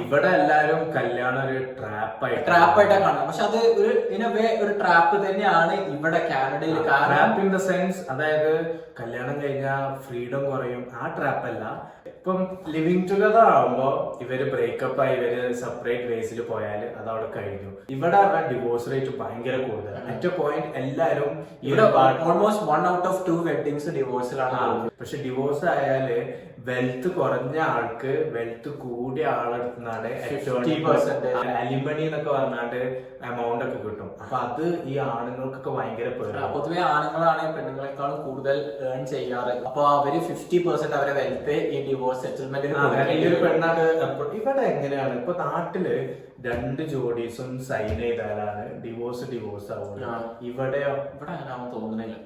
ഇവിടെ എല്ലാരും കല്യാണം ഒരു ട്രാപ്പായിട്ടാണ് കാണുന്നത്. പക്ഷെ അത് ഒരു ഇൻ എ വേ ഒരു ട്രാപ്പ് തന്നെയാണ് ഇവിടെ കാനഡയിൽ. ട്രാപ്പ് ഇൻ ദ സെൻസ്, അതായത് കല്യാണം കഴിഞ്ഞാൽ ഫ്രീഡം കുറയും, ആ ട്രാപ്പ് അല്ല. ഇപ്പം ലിവിങ് ടുഗദർ ആവുമ്പോ ഇവര് ബ്രേക്കപ്പ് ആയി ഇവര് സെപ്പറേറ്റ് വേസിൽ പോയാൽ അത് അവിടെ കഴിഞ്ഞു. ഇവിടെ ഡിവോഴ്സ് റേറ്റ് ഭയങ്കര കൂടുതലാണ്. അറ്റ് എ പോയിന്റ് എല്ലാരും ഓൾമോസ്റ്റ് 1 out of 2 വെഡിങ്സ് ഡിവോഴ്സിലാണ്. പക്ഷെ ഡിവോഴ്സ് ആയാല് വെൽത്ത് കുറഞ്ഞ ആൾക്ക് വെൽത്ത് കൂടിയ ആളെടുത്തുനിന്നാണ് 50% അലിമണി എന്നൊക്കെ പറഞ്ഞാണ്ട് എമൗണ്ട് ഒക്കെ കിട്ടും. അപ്പൊ അത് ഈ ആണുങ്ങൾക്കൊക്കെ ഭയങ്കര പേരാണ്. പൊതുവെ ആണുങ്ങളാണ് പെണ്ണുങ്ങളെക്കാളും കൂടുതൽ ഏൺ ചെയ്യാറ്. അപ്പൊ അവര് 50% അവരെ വെൽത്ത് ഈ ഡിവോഴ്സ് സെറ്റിൽമെന്റിന്. ഈ ഒരു പെണ്ണാണ്. ഇവിടെ എങ്ങനെയാണ് ഇപ്പൊ നാട്ടില് 2 ജോഡീസും സൈൻ ചെയ്താലാണ് ഡിവോഴ്സ് ആവുന്നത്. ഇവിടെ അങ്ങനെ ആവാൻ തോന്നുന്നില്ല.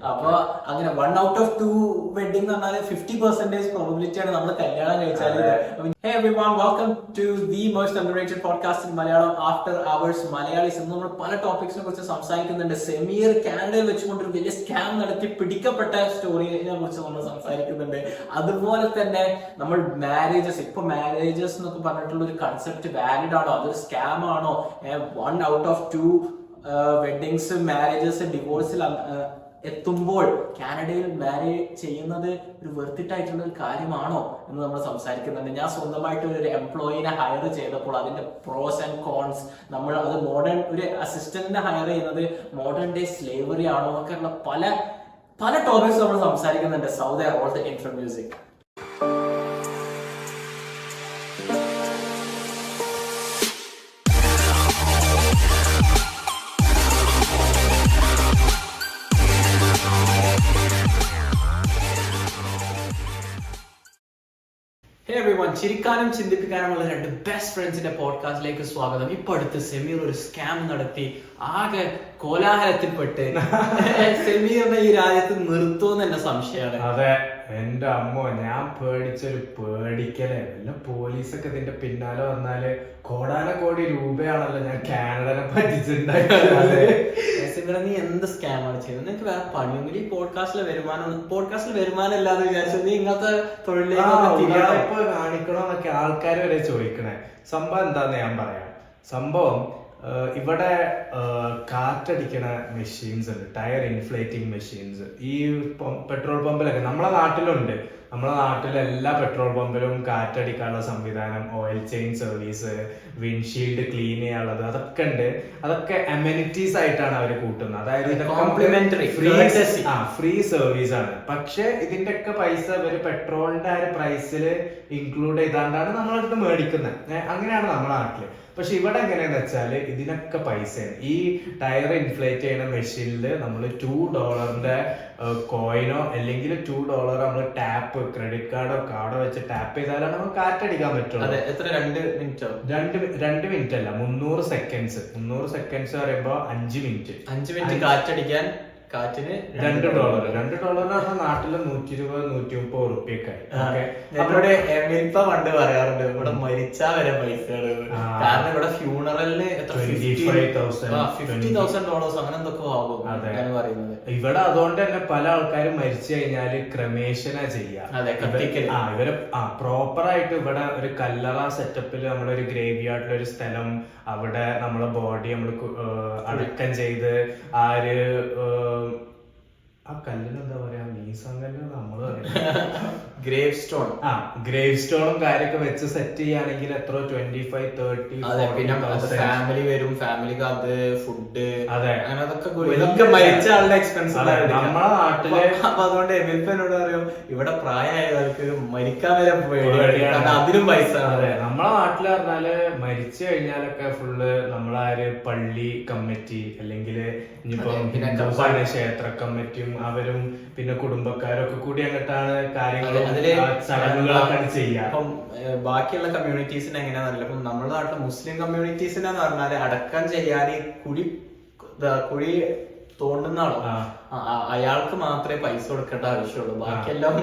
അപ്പൊ അങ്ങനെ 1 out of 2 വെഡിങ് എന്ന് പറഞ്ഞാൽ 50% പ്രോബിലിറ്റി ആണ് നമ്മൾ കല്യാണം കഴിച്ചാൽ. Hey everyone, welcome to the most underrated podcast in Malayalam, After Hours Malayalis. ഇന്ന് നമ്മൾ പല ടോപ്പിക്സിനെ കുറിച്ച് സംസാരിക്കുന്നുണ്ട്. സെമീർ കാനഡയിൽ വെച്ചുകൊണ്ട് ഒരു വലിയ സ്കാം നടത്തി പിടിക്കപ്പെട്ട സ്റ്റോറിയെ കുറിച്ച് നമ്മൾ സംസാരിക്കുന്നുണ്ട്. അതുപോലെ തന്നെ നമ്മൾ ഇപ്പൊ മാരേജസ് എന്നൊക്കെ പറഞ്ഞിട്ടുള്ള ഒരു കൺസെപ്റ്റ് വാലിഡ് ആണോ, അതൊരു സ്കാം ആണോ? 1 out of 2 വെഡിങ്സ് മാരേജസ് ഡിവോഴ്സിൽ എത്തുമ്പോൾ കാനഡയിൽ മാരേജ് ചെയ്യുന്നത് ഒരു വെർത്തിട്ടായിട്ടുള്ള ഒരു കാര്യമാണോ എന്ന് നമ്മൾ സംസാരിക്കുന്നുണ്ട്. ഞാൻ സ്വന്തമായിട്ട് ഒരു എംപ്ലോയിനെ ഹയർ ചെയ്തപ്പോൾ അതിന്റെ പ്രോസ് ആൻഡ് കോൺസ്, നമ്മൾ അത് മോഡേൺ ഒരു അസിസ്റ്റന്റിനെ ഹയർ ചെയ്യുന്നത് മോഡേൺ ഡേ സ്ലേവറി ആണോ എന്നൊക്കെയുള്ള പല ടോപ്പിക്സ് നമ്മൾ സംസാരിക്കുന്നുണ്ട്. Sauda all the intro music. Hey everyone, ചിരിക്കാനും ചിന്തിപ്പിക്കാനുമുള്ള 2 ബെസ്റ്റ് ഫ്രണ്ട്സിന്റെ പോഡ്കാസ്റ്റിലേക്ക് സ്വാഗതം. ഇപ്പൊ അടുത്ത് സെമീർ ഒരു സ്കാം നടത്തി ആകെ കോലാഹലത്തിൽപ്പെട്ട് സെമീറിനെ ഈ രാജ്യത്ത് നിർത്തുമെന്ന് എന്റെ സംശയമാണ്. അതെ, എന്റെ അമ്മോ, ഞാൻ പേടിച്ചൊരു പേടിക്കലേ. വല്ല പോലീസൊക്കെ ഇതിന്റെ പിന്നാലെ വന്നാല് കോടാനക്കോടി രൂപയാണല്ലോ ഞാൻ കാനഡനെ പറ്റിച്ചിട്ടുണ്ടായിരുന്നത്. നീ എന്ത് സ്കാമാണ് ചെയ്യുന്നത്? നിനക്ക് വേറെ പണിയൊന്നുമില്ല. ഈ പോഡ്കാസ്റ്റിൽ വരുമാനം ഇല്ലാന്ന് വിചാരിച്ചത് നീ ഇങ്ങനത്തെ തൊഴിലേക്ക് കാണിക്കണോന്നൊക്കെ ആൾക്കാർ വരെ ചോദിക്കണേ. സംഭവം എന്താന്ന് ഞാൻ പറയാം. സംഭവം ഇവിടെ കാറ്റടിക്കണ മെഷീൻസ് ഉണ്ട്, ടയർ ഇൻഫ്ലേറ്റിംഗ് മെഷീൻസ്. ഈ പെട്രോൾ പമ്പിലൊക്കെ നമ്മളെ നാട്ടിലുണ്ട്. നമ്മളെ നാട്ടിലെ എല്ലാ പെട്രോൾ പമ്പിലും കാറ്റടിക്കാനുള്ള സംവിധാനം, oil chain service, windshield clean ചെയ്യാനുള്ളത്, അതൊക്കെ ഉണ്ട്. അതൊക്കെ അമ്യൂണിറ്റീസ് ആയിട്ടാണ് അവർ കൂട്ടുന്നത്. അതായത് കോംപ്ലിമെന്ററി ഫ്രീ സർവീസ് ആണ്. പക്ഷെ ഇതിന്റെ ഒക്കെ പൈസ ഇവര് പെട്രോളിന്റെ ആ ഒരു പ്രൈസിൽ ഇൻക്ലൂഡ് ചെയ്താണ്ടാണ് നമ്മളടുത്ത് മേടിക്കുന്നത്. അങ്ങനെയാണ് നമ്മുടെ നാട്ടില്. പക്ഷെ ഇവിടെ എങ്ങനെയാന്ന് വെച്ചാല് ഇതിനൊക്കെ പൈസയാണ്. ഈ ടയർ ഇൻഫ്ലേറ്റ് ചെയ്യുന്ന മെഷീനിൽ നമ്മൾ $2 കോയിനോ അല്ലെങ്കിൽ $2 നമ്മൾ ടാപ്പ്, ക്രെഡിറ്റ് കാർഡോ വെച്ച് ടാപ്പ് ചെയ്താലാണ് നമുക്ക് കാറ്റടിക്കാൻ പറ്റുള്ളൂ. എത്ര 2 മിനിറ്റോ? 2 മിനിറ്റ് അല്ല, 300 സെക്കൻഡ്സ്. 300 സെക്കൻഡ്സ് പറയുമ്പോ 5 മിനിറ്റ്. 5 മിനിറ്റ് കാറ്റടിക്കാൻ കാറ്റിന് $2 നാട്ടില് 120-130 റുപ്യൊക്കെ. നമ്മളോട് എമിൽപ്പ പണ്ട് പറയാറുണ്ട് ഇവിടെ മരിച്ചാ വരെ പൈസയാണ്. കാരണം ഇവിടെ ഫ്യൂണറലിന് $50,000 അങ്ങനെ എന്തൊക്കെ ആകും പറയുന്നത്. ഇവിടെ അതുകൊണ്ട് തന്നെ പല ആൾക്കാരും മരിച്ചു കഴിഞ്ഞാല് ക്രമേഷന ചെയ്യാം. ഇവര് പ്രോപ്പർ ആയിട്ട് ഇവിടെ ഒരു കല്ലറ സെറ്റപ്പില് നമ്മളൊരു ഗ്രേവ് യാർഡിൽ ഒരു സ്ഥലം, അവിടെ നമ്മളെ ബോഡി നമ്മൾ അടക്കം ചെയ്ത് ആ കല്ലിന് എന്താ പറയാ, മീസങ്കല്ല് നമ്മള് ഗ്രേവ് സ്റ്റോണും കാര്യമൊക്കെ വെച്ച് സെറ്റ് ചെയ്യുകയാണെങ്കിൽ എത്ര 25-30. പിന്നെ ഫാമിലി വരും, ഫാമിലിക്ക് അത് ഫുഡ്, അതെ, അങ്ങനെ അതൊക്കെ മരിച്ച ആളുടെ എക്സ്പെൻസ് നമ്മളെ നാട്ടില്. അപ്പൊ അതുകൊണ്ട് എമിൽപ്പനോട് പറയും ഇവിടെ പ്രായമായവർക്ക് മരിക്കാൻ വരെ പേടിയാണ്, അതിനും പൈസ. അതെ, നമ്മളെ നാട്ടില് പറഞ്ഞാല് മരിച്ചു കഴിഞ്ഞാലൊക്കെ ഫുള്ള് നമ്മളാര് പള്ളി കമ്മിറ്റി അല്ലെങ്കിൽ ഇനിയിപ്പോ ക്ഷേത്ര കമ്മിറ്റിയും അവരും പിന്നെ കുടുംബക്കാരും ഒക്കെ കൂടി അങ്ങോട്ടാണ് കാര്യങ്ങളും ചടങ്ങുകളൊക്കെ ചെയ്യാം. അപ്പം ബാക്കിയുള്ള കമ്മ്യൂണിറ്റീസിന് എങ്ങനെയാണെന്നല്ല, ഇപ്പം നമ്മുടെ നാട്ടിലെ മുസ്ലിം കമ്മ്യൂണിറ്റീസിനെന്ന് പറഞ്ഞാല് അടക്കം ചെയ്യാൻ കുഴി തോണ്ടുന്ന ആളോ അയാൾക്ക് മാത്രമേ പൈസ കൊടുക്കേണ്ട ആവശ്യമുള്ളൂ. ബാക്കിയെല്ലാം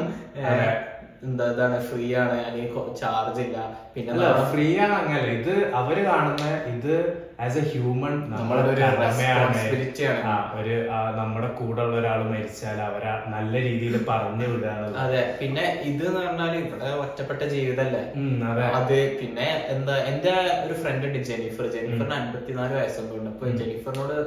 ഇതാണ്, ഫ്രീ ആണ്, അല്ലെങ്കിൽ ചാർജ് ഇല്ല. പിന്നെ ഫ്രീ ആണ്. അങ്ങനെ ഇത് അവര് കാണുന്ന ഇത് ആസ് എ ഹ്യൂമൻ നമ്മളൊരു responsibility ആണ്. നമ്മുടെ കൂടെ ഉള്ള ഒരാൾ മരിച്ചാൽ അവരെ നല്ല രീതിയിൽ പറഞ്ഞു വിടുകയാണ്. അതെ, പിന്നെ ഇത് എന്ന് പറഞ്ഞാല് ഇവിടെ ഒറ്റപ്പെട്ട ജീവിതല്ലേ. അത് പിന്നെ എന്താ, എന്റെ ഒരു ഫ്രണ്ട് ഉണ്ട് ജെനിഫറിന് 54 വയസ്സൊക്കെ. അപ്പൊ ജെനിഫറിനോട്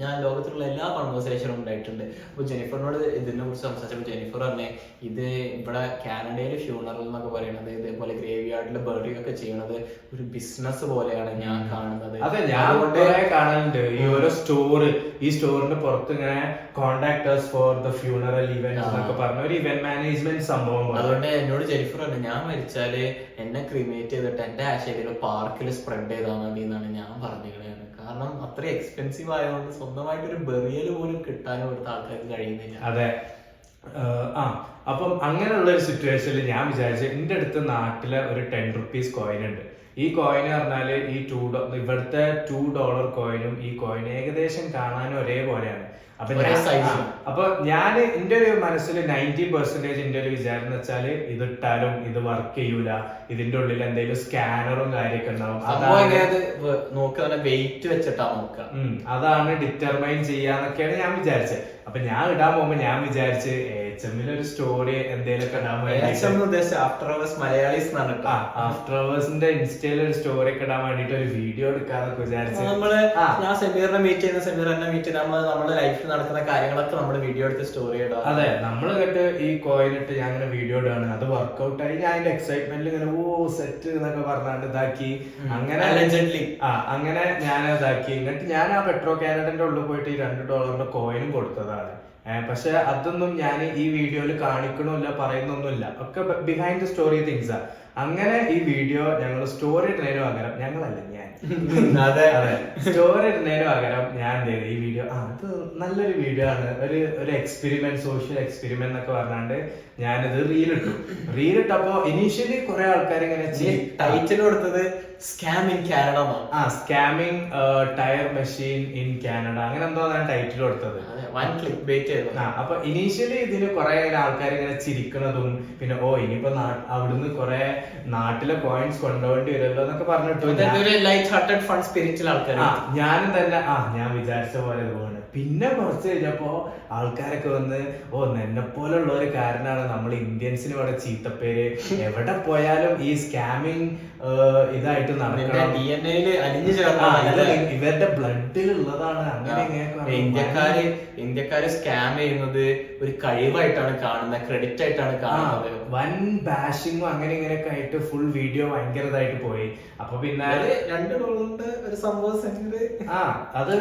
ഞാൻ ലോകത്തിലുള്ള എല്ലാ കോൺവെർസേഷനും ഉണ്ടായിട്ടുണ്ട്. അപ്പൊ ജെനിഫറിനോട് ഇതിനെ കുറിച്ച് സംസാരിച്ചപ്പോൾ ജെനിഫർ പറഞ്ഞേ, ഇത് ഇവിടെ കാനഡയില് ഫ്യൂണറൽ എന്നൊക്കെ പറയുന്നത്, ഇതേപോലെ ഗ്രേവ് യാർഡില് ബർഡിംഗ് ഒക്കെ ചെയ്യണത് ഒരു ബിസിനസ് പോലെയാണ് ഞാൻ കാണുന്നത്. അതെ, ഞാൻ കാണലുണ്ട് ഈ ഓരോ സ്റ്റോറ്. ഈ സ്റ്റോറിന് പുറത്ത് ഇങ്ങനെ കോൺടാക്ടേഴ്സ് ഫോർ ദ ഫ്യൂണറൽ ഇവന്റ് എന്നൊക്കെ പറഞ്ഞ ഒരു ഇവന്റ് മാനേജ്മെന്റ് സംഭവം. അതുകൊണ്ട് എന്നോട് ജെനിഫർ പറഞ്ഞു, ഞാൻ മരിച്ചാല് എന്നെ ക്രിമേറ്റ് ചെയ്തിട്ട് എന്റെ ആശയത്തിൽ പാർക്കിൽ സ്പ്രെഡ് ചെയ്താൽ മതി എന്നാണ് ഞാൻ പറഞ്ഞിരിക്കുന്നത്. കാരണം അത്ര എക്സ്പെൻസീവ് ആയതുകൊണ്ട് സ്വന്തമായിട്ട് ഒരു ബെറിയൽ പോലും കിട്ടാനും ഇവിടുത്തെ ആൾക്കാർക്ക് കഴിയുന്നില്ല. അതെ. അപ്പം അങ്ങനെയുള്ള ഒരു സിറ്റുവേഷനിൽ ഞാൻ വിചാരിച്ചു, എന്റെ അടുത്ത് നാട്ടിലെ ഒരു 10 rupees കോയിൻ ഉണ്ട്. ഈ കോയിൻ പറഞ്ഞാല് ഈ ഇവിടുത്തെ $2 കോയിനും ഈ കോയിൻ ഏകദേശം കാണാനും ഒരേപോലെയാണ്. അപ്പൊ ഞാൻ എന്റെ ഒരു മനസ്സിൽ 90% എന്റെ ഒരു വിചാരം എന്ന് വെച്ചാല് ഇതിട്ടാലും ഇത് വർക്ക് ചെയ്യൂല, ഇതിന്റെ ഉള്ളിൽ എന്തെങ്കിലും സ്കാനറും കാര്യമൊക്കെ ഉണ്ടാവും, വെയിറ്റ് വെച്ചിട്ടാ നോക്കുക, അതാണ് ഡിറ്റർമൈൻ ചെയ്യാന്നൊക്കെയാണ് ഞാൻ വിചാരിച്ചത്. അപ്പൊ ഞാൻ ഇടാൻ പോകുമ്പോ ഞാൻ വിചാരിച്ച് ഒരു സ്റ്റോറി എന്തെങ്കിലുമൊക്കെ ഇടാൻ വേണ്ടി ആഫ്റ്റർ അവേഴ്സിന്റെ ഇൻസ്റ്റയിൽ ഒരു സ്റ്റോറി ഒക്കെ ഇടാൻ വേണ്ടിട്ട് ഒരു വീഡിയോ എടുക്കാന്നൊക്കെ വിചാരിച്ചു. ഞാൻ സെമീറിനെ മീറ്റ് ചെയ്യുന്ന, സെമീർ എന്നെ മീറ്റ് ചെയ്ത് നമ്മുടെ ലൈഫിൽ നടക്കുന്ന കാര്യങ്ങളൊക്കെ നമ്മൾ വീഡിയോ എടുത്ത് സ്റ്റോറി ഇടാം. അതെ, നമ്മൾ കേട്ട് ഈ കോയിൻ ഇട്ട് ഞാൻ ഇങ്ങനെ വീഡിയോ ഇടാണ്, അത് വർക്ക്ഔട്ട് ആയി ഞാൻ അതിന്റെ എക്സൈറ്റ്മെന്റിൽ ഇങ്ങനെ സെറ്റ് എന്നൊക്കെ പറഞ്ഞാണ്ട് ഇതാക്കി. അങ്ങനെ അങ്ങനെ ഞാൻ ഇതാക്കി. എന്നിട്ട് ഞാൻ ആ പെട്രോ കാനഡന്റെ ഉള്ളിൽ പോയിട്ട് ഈ $2 കോയിനും കൊടുത്തതാണ്. പക്ഷെ അതൊന്നും ഞാൻ ഈ വീഡിയോയിൽ കാണിക്കണമില്ല, പറയുന്നൊന്നുമില്ല, ഒക്കെ ബിഹൈൻഡ് ദ സ്റ്റോറി തിങ്സാ. അങ്ങനെ ഈ വീഡിയോ ഞങ്ങൾ സ്റ്റോറി ഇടുന്നതിന് പകരം, ഞങ്ങളല്ല ഞാൻ അതെ സ്റ്റോറി ഇടുന്നതിന് പകരം ഞാൻ എന്ത് ചെയ്തു, ഈ വീഡിയോ അത് നല്ലൊരു വീഡിയോ ആണ്, ഒരു എക്സ്പെരിമെന്റ്, സോഷ്യൽ എക്സ്പെരിമെന്റ് എന്നൊക്കെ പറഞ്ഞാണ്ട് ഞാനിത് റീലിട്ടപ്പോ ഇനീഷ്യലി കുറെ ആൾക്കാർ ഇങ്ങനെ ടൈറ്റിൽ കൊടുത്തത് scamming Canada, scamming tyre machine in Canada, അങ്ങനെ എന്തോ ഞാൻ ടൈറ്റിൽ കൊടുത്തത്. അപ്പൊ ഇനീഷ്യലി ഇതിന് കുറെ ആൾക്കാർ ഇങ്ങനെ ചിരിക്കണതും പിന്നെ ഇനിയിപ്പോ അവിടുന്ന് കുറെ നാട്ടിലെ കോയിൻസ് കൊണ്ടുപോകേണ്ടി വരുമല്ലോ എന്നൊക്കെ പറഞ്ഞിട്ടു. ഞാനും തന്നെ ഞാൻ വിചാരിച്ച പോലെ പോവാണ്. പിന്നെ കുറച്ച് കഴിഞ്ഞപ്പോ ആൾക്കാരൊക്കെ വന്ന് എന്നെ പോലുള്ള ഒരു കാരനാണ് നമ്മൾ ഇന്ത്യൻസിന് ഇവിടെ ചീത്തപ്പേര്, എവിടെ പോയാലും ഈ സ്കാമിങ് ഇതായിട്ട് നടക്കണം, ഇവരുടെ ബ്ലഡിൽ ഉള്ളതാണ്, അങ്ങനെ ഇന്ത്യക്കാര് സ്കാം ചെയ്യുന്നത് ഒരു കഴിവായിട്ടാണ് കാണുന്നത്, ക്രെഡിറ്റ് ആയിട്ടാണ് കാണുന്നത്. വൻ ബാഷിങ്ങും അങ്ങനെ ഇങ്ങനെയൊക്കെ ആയിട്ട് ഫുൾ വീഡിയോ ഭയങ്കര ഇതായിട്ട് പോയി. അപ്പൊ പിന്നെ $2 ഒരു സംഭവം അത്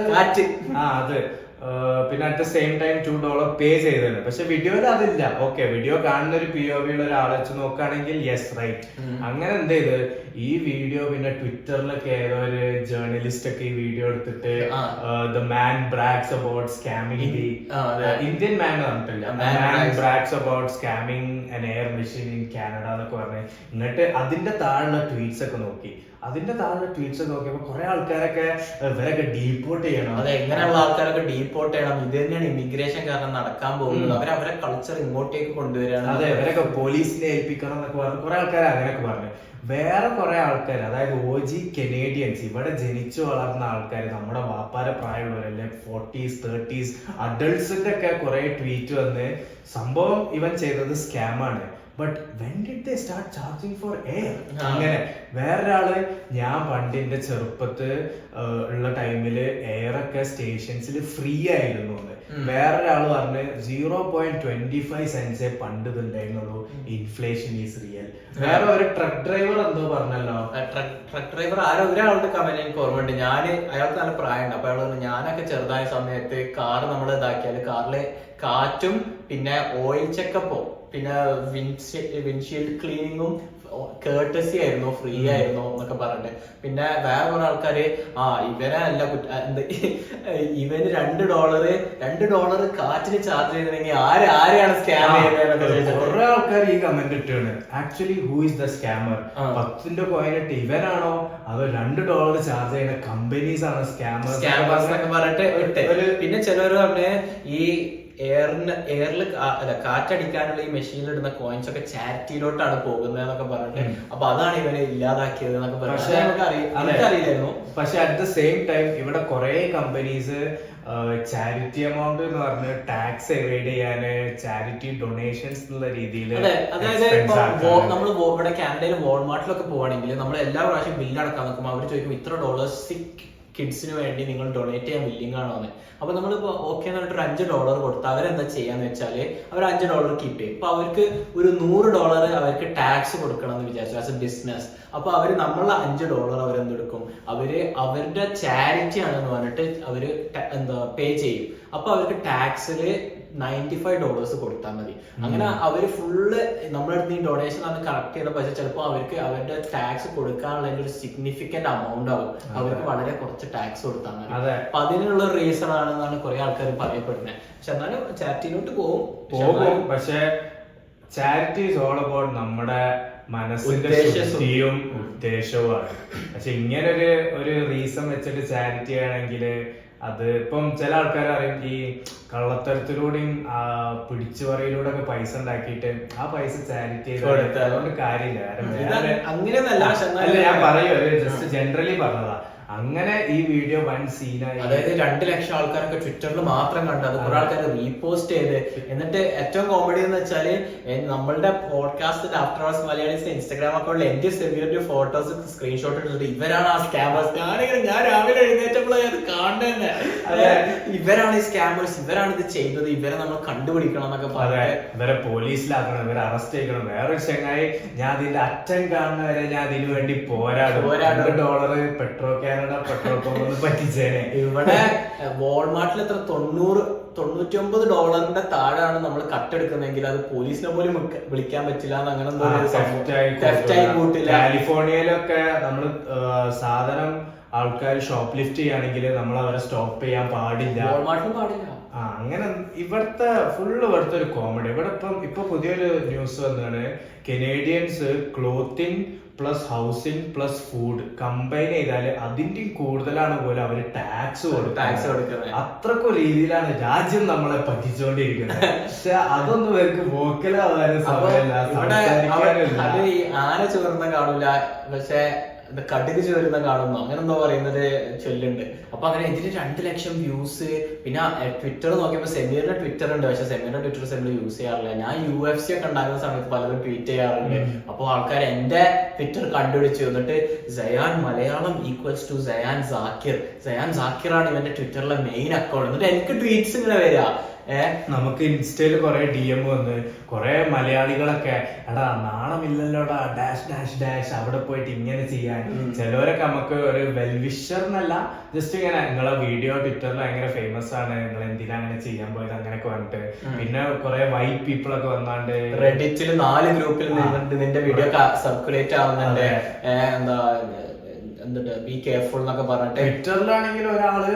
പിന്നെ അറ്റ് ദ സെയിം ടൈം $2 പേ ചെയ്തത്. പക്ഷെ വീഡിയോയിൽ അതില്ല. ഓക്കെ, വീഡിയോ കാണുന്ന ഒരു POV ഉള്ള ഒരാളെ വെച്ച് നോക്കുകയാണെങ്കിൽ യെസ് റൈറ്റ്. അങ്ങനെ എന്ത് ചെയ്ത് ഈ വീഡിയോ പിന്നെ ട്വിറ്ററിലൊക്കെ ഏതോ ഒരു ജേർണലിസ്റ്റ് ഒക്കെ ഈ വീഡിയോ എടുത്തിട്ട് the man brags about scamming the Indian man പറഞ്ഞിട്ടില്ല, man brags about scamming an air machine in Canada എന്നൊക്കെ പറഞ്ഞ്, എന്നിട്ട് അതിന്റെ താഴെയുള്ള ട്വീറ്റ്സ് ഒക്കെ നോക്കി. നോക്കിയപ്പോ കുറെ ആൾക്കാരൊക്കെ ഇവരൊക്കെ ഡീപ്പോർട്ട് ചെയ്യണം. അതെ, എങ്ങനെയുള്ള ആൾക്കാരൊക്കെ ഡീപ്പോർട്ട് ചെയ്യണം, ഇത് തന്നെയാണ് ഇമിഗ്രേഷൻ കാരണം നടക്കാൻ പോകുന്നത്, അവരെ കൾച്ചർ ഇങ്ങോട്ടേക്ക് കൊണ്ടുവരികയാണ്. അതെ, ഇവരൊക്കെ പോലീസിനെ ഏൽപ്പിക്കണം എന്നൊക്കെ പറഞ്ഞു കുറെ ആൾക്കാർ അങ്ങനെയൊക്കെ പറഞ്ഞു. വേറെ കുറെ ആൾക്കാർ, അതായത് OG കനേഡിയൻസ്, ഇവിടെ ജനിച്ചു വളർന്ന ആൾക്കാർ, നമ്മുടെ വാപ്പാരെ പ്രായമുള്ളവരല്ലേ, 40s 30s അഡൾട്ട്സിന്റെ ഒക്കെ കുറെ ട്വീറ്റ് വന്ന് സംഭവം ഇവൻ ചെയ്തത് സ്കാമാണ്, but when did they start charging for air. അങ്ങനെ വേറൊരാള്, ഞാൻ പണ്ടിന്റെ ചെറുപ്പത്ത് ഉള്ള ടൈമില് എയർ ഒക്കെ സ്റ്റേഷൻസിൽ ഫ്രീ ആയിരുന്നു. വേറൊരാള് പറഞ്ഞ് 0.25 cents പണ്ട് ഇതുണ്ടായിരുന്നുള്ളൂ, ഇൻഫ്ലേഷൻ ഈസ് റിയൽ. വേറെ ഒരു ട്രക്ക് ഡ്രൈവർ എന്തോ പറഞ്ഞല്ലോ, ട്രക്ക് ഡ്രൈവർ ഒരാളുടെ കമന്റ് എനിക്ക് ഓർമ്മയുണ്ട്. അയാൾക്ക് നല്ല പ്രായമുണ്ട്. അപ്പൊ അയാൾ പറഞ്ഞു, ഞാനൊക്കെ ചെറുതായ സമയത്ത് കാർ നമ്മൾ ഇതാക്കിയാല് കാറിലെ കാറ്റും പിന്നെ ഓയിൽ ചെക്കപ്പോ പിന്നെ വിൻഷീൽഡ് ക്ലീനിങ്ങും കേർട്ടസി ആയിരുന്നു, ഫ്രീ ആയിരുന്നു എന്നൊക്കെ പറഞ്ഞിട്ട്. പിന്നെ വേറെ കുറെ ആൾക്കാര് ഇവരല്ല ഇവന് $2 കാറ്റിന് ചാർജ് ചെയ്തിട്ടുണ്ടെങ്കിൽ ആരെയാണ് സ്കാം ചെയ്യുന്നത്. കുറെ ആൾക്കാർ ഈ കമന്റ് ഇട്ടാണ്. Actually who is the scammer? 10 coin ഇട്ട് ഇവനാണോ അതോ $2 ചാർജ് ചെയ്യുന്ന കമ്പനീസ് ആണ് സ്കാമേഴ്സ് എന്നൊക്കെ പറഞ്ഞിട്ട്. പിന്നെ ചിലവര് പറഞ്ഞ് ഈ എയറിൽ അല്ല കാറ്റടിക്കാനുള്ള ഈ മെഷീനിൽ ഇടുന്ന കോയിൻസ് ഒക്കെ ചാരിറ്റിയിലോട്ടാണ് പോകുന്നത് എന്നൊക്കെ പറഞ്ഞിട്ട് അപ്പൊ അതാണ് ഇവനെ ഇല്ലാതാക്കിയത് എന്നൊക്കെ പറഞ്ഞിട്ട് എനിക്കറിയില്ലായിരുന്നു. പക്ഷെ അറ്റ് ദ സെയിം ടൈം ഇവിടെ കുറെ കമ്പനീസ് ചാരിറ്റി എമൗണ്ട് എന്ന് പറഞ്ഞ് ടാക്സ് എവേഡ് ചെയ്യാന് ചാരിറ്റി ഡൊണേഷൻസ് എന്നുള്ള രീതിയിൽ അതായത് നമ്മൾ ഇവിടെ കാനഡയിൽ വാൾമാർട്ടിലൊക്കെ പോവാണെങ്കിൽ നമ്മൾ എല്ലാ പ്രാവശ്യം ബില്ല് അടക്കാൻ നോക്കുമ്പോൾ അവർ ചോദിക്കും ഇത്ര $, കിഡ്സിന് വേണ്ടി നിങ്ങൾ ഡൊണേറ്റ് ചെയ്യാൻ വില്ലിംഗ് ആണോ എന്ന്. അപ്പൊ നമ്മളിപ്പോ ഓക്കെ എന്ന് പറഞ്ഞിട്ട് $5 കൊടുത്താൽ അവരെന്താ ചെയ്യാന്ന് വെച്ചാല് അവർ $5 കീപ്പ് ചെയ്യും. അപ്പൊ അവർക്ക് ഒരു $100 അവർക്ക് ടാക്സ് കൊടുക്കണം എന്ന് വിചാരിച്ചു ആസ് എ ബിസിനസ്. അപ്പൊ അവര് നമ്മളെ $5 അവരെന്തെടുക്കും, അവര് അവരുടെ ചാരിറ്റി ആണെന്ന് പറഞ്ഞിട്ട് അവര് പേ ചെയ്യും. അപ്പൊ അവർക്ക് ടാക്സില് $95 കൊടുത്താൽ മതി. അങ്ങനെ അവര് ഫുള്ള് നമ്മുടെ അടുത്ത് ഈ ഡൊണേഷൻ ആണ് കളക്ട് ചെയ്യുന്ന പൈസ ചിലപ്പോൾ അവർക്ക് അവരുടെ ടാക്സ് കൊടുക്കാനുള്ള ഒരു സിഗ്നിഫിക്കന്റ് എമൗണ്ട് ആവും. അവർക്ക് വളരെ കുറച്ച് ടാക്സ് കൊടുത്താൽ മതി. അപ്പൊ അതിനുള്ള റീസൺ ആണെന്നാണ് കുറെ ആൾക്കാർ പറയപ്പെടുന്നത്. പക്ഷെ എന്നാലും ചാരിറ്റിയിലോട്ട് പോകും. പക്ഷെ ചാരിറ്റി ഈസ് ഓൾ അബൌട്ട് നമ്മുടെ മനസ്സിന്റെ ശുദ്ധിയും ഉദ്ദേശവുമാണ്. പക്ഷെ ഇങ്ങനെ ഒരു റീസൺ വെച്ചിട്ട് ചാരിറ്റി ആണെങ്കിൽ അത് ഇപ്പം ചില ആൾക്കാർ അറിയും ഈ കള്ളത്തരത്തിലൂടെയും പിടിച്ചുപറിയിലൂടെ ഒക്കെ പൈസ ഉണ്ടാക്കിയിട്ട് ആ പൈസ ചാരിറ്റി ചെയ്ത് അതുകൊണ്ട് കാര്യമില്ല. ഞാൻ പറയൂ ജസ്റ്റ് ജനറലി പറഞ്ഞതാ. അങ്ങനെ ഈ വീഡിയോ വൺ സീനായി, അതായത് 2 ലക്ഷം ആൾക്കാരൊക്കെ ട്വിറ്ററിൽ മാത്രം കണ്ടു. അത് കുറെ ആൾക്കാർ റീപോസ്റ്റ് ചെയ്ത്. എന്നിട്ട് ഏറ്റവും കോമഡി എന്ന് വെച്ചാല് നമ്മളുടെ podcast after hours Malayalees Instagram അക്കൗണ്ടിൽ എന്റെ സെവ്യറിന്റെ ഫോട്ടോസ് സ്ക്രീൻഷോട്ട് എടുത്തിട്ട് ഇവരാണ് ആ സ്കാമേഴ്സ്. ഞാൻ രാവിലെ എഴുന്നേറ്റപ്പോഴാണ് അത് കാണുന്നത്. ഇവരാണ് ഈ സ്കാമേഴ്സ്, ഇവരാണ് ഇത് ചെയ്തത്, ഇവരെ നമ്മൾ കണ്ടുപിടിക്കണം എന്നൊക്കെ പറയാം. ഇവരെ പോലീസിലാക്കണം, ഇവരെ അറസ്റ്റ് ചെയ്യണം. വേറൊരു ചങ്ങായി ഞാൻ അതിന്റെ അറ്റം കാണുന്നവരെ ഞാൻ അതിനു വേണ്ടി പോരാടും. $100 പെട്രോൾ പെട്രോൾ പമ്പ് പറ്റിച്ചേനെ. ഇവിടെ വാൾമാർട്ടിൽ എത്ര $99 താഴെയാണ് നമ്മൾ കട്ടെടുക്കുന്നെങ്കിൽ അത് പോലീസിനെ പോലും വിളിക്കാൻ പറ്റില്ല എന്ന് അങ്ങനെ കൂട്ടില്ല. കാലിഫോർണിയയിലൊക്കെ നമ്മള് സാധനം ആൾക്കാർ ഷോപ്പ് ലിഫ്റ്റ് ചെയ്യുകയാണെങ്കിൽ നമ്മൾ അവരെ സ്റ്റോപ്പ് ചെയ്യാൻ പാടില്ല. വാൾമാർട്ടിലും പാടില്ല. അങ്ങനെ ഇവിടുത്തെ ഒരു കോമഡി. ഇവിടെ ഇപ്പൊ പുതിയൊരു ന്യൂസ് വന്നാണ്, Canadians clothing plus housing plus food combine ചെയ്താല് അതിന്റെയും കൂടുതലാണ് പോലും അവര് ടാക്സ് കൊടുക്കുന്നത്. അത്രക്കും രീതിയിലാണ് രാജ്യം നമ്മളെ പറ്റിച്ചോണ്ടിരിക്കുന്നത്. പക്ഷെ അതൊന്നും പേർക്ക് വോക്കലാവാനും സമയമില്ല. അത് ഈ ആന ചോർന്ന കാണൂല, പക്ഷെ കടുക് ചോരുന്ന കാണുന്നു, അങ്ങനെ എന്തോ പറയുന്നത് ചൊല്ലുണ്ട്. അപ്പൊ അങ്ങനെ ഇതിന് 2 ലക്ഷം വ്യൂസ്. പിന്നെ ട്വിറ്റർ നോക്കിയപ്പോ സെമീറിന്റെ ട്വിറ്റർ ഉണ്ട്, പക്ഷെ സെമീറിന്റെ ട്വിറ്റർ സെമീർ യൂസ് ചെയ്യാറില്ല. ഞാൻ UFC ഒക്കെ ഉണ്ടാക്കുന്ന സമയത്ത് പലരും ട്വീറ്റ് ചെയ്യാറുണ്ട്. അപ്പൊ ആൾക്കാർ എന്റെ ട്വിറ്റർ കണ്ടുപിടിച്ചു. എന്നിട്ട് സയാൻ മലയാളം ഈക്വൽസ് ടു സയാൻ സാക്കിർ ആണ് ഇവന്റെ ട്വിറ്ററിലെ മെയിൻ അക്കൗണ്ട്. എന്നിട്ട് എനിക്ക് ട്വീറ്റ്സ് ഇങ്ങനെ വരിക. നമുക്ക് ഇൻസ്റ്റയിൽ കുറെ DM വന്ന് കുറെ മലയാളികളൊക്കെ എടാ നാണമില്ലല്ലോടാ -- അവിടെ പോയിട്ട് ഇങ്ങനെ ചെയ്യാൻ. ചിലവരൊക്കെ നമുക്ക് ഒരു വെൽവിഷർ എന്നല്ല, ജസ്റ്റ് ഇങ്ങനെ നിങ്ങളെ വീഡിയോ ട്വിറ്ററിൽ ഭയങ്കര ഫേമസ് ആണ്, നിങ്ങൾ എന്തിനാ അങ്ങനെ ചെയ്യാൻ പോയത് അങ്ങനെയൊക്കെ പറഞ്ഞിട്ട്. പിന്നെ കുറെ വൈറ്റ് പീപ്പിൾ ഒക്കെ വന്നാണ്ട് റെഡിറ്റിൽ 4 ഗ്രൂപ്പിൽ നിന്റെ വീഡിയോ സർക്കുലേറ്റ് ആവുന്നുണ്ട്. ബി കെയർഫുൾ എന്നൊക്കെ പറഞ്ഞിട്ട്. ട്വിറ്ററിലാണെങ്കിൽ ഒരാള്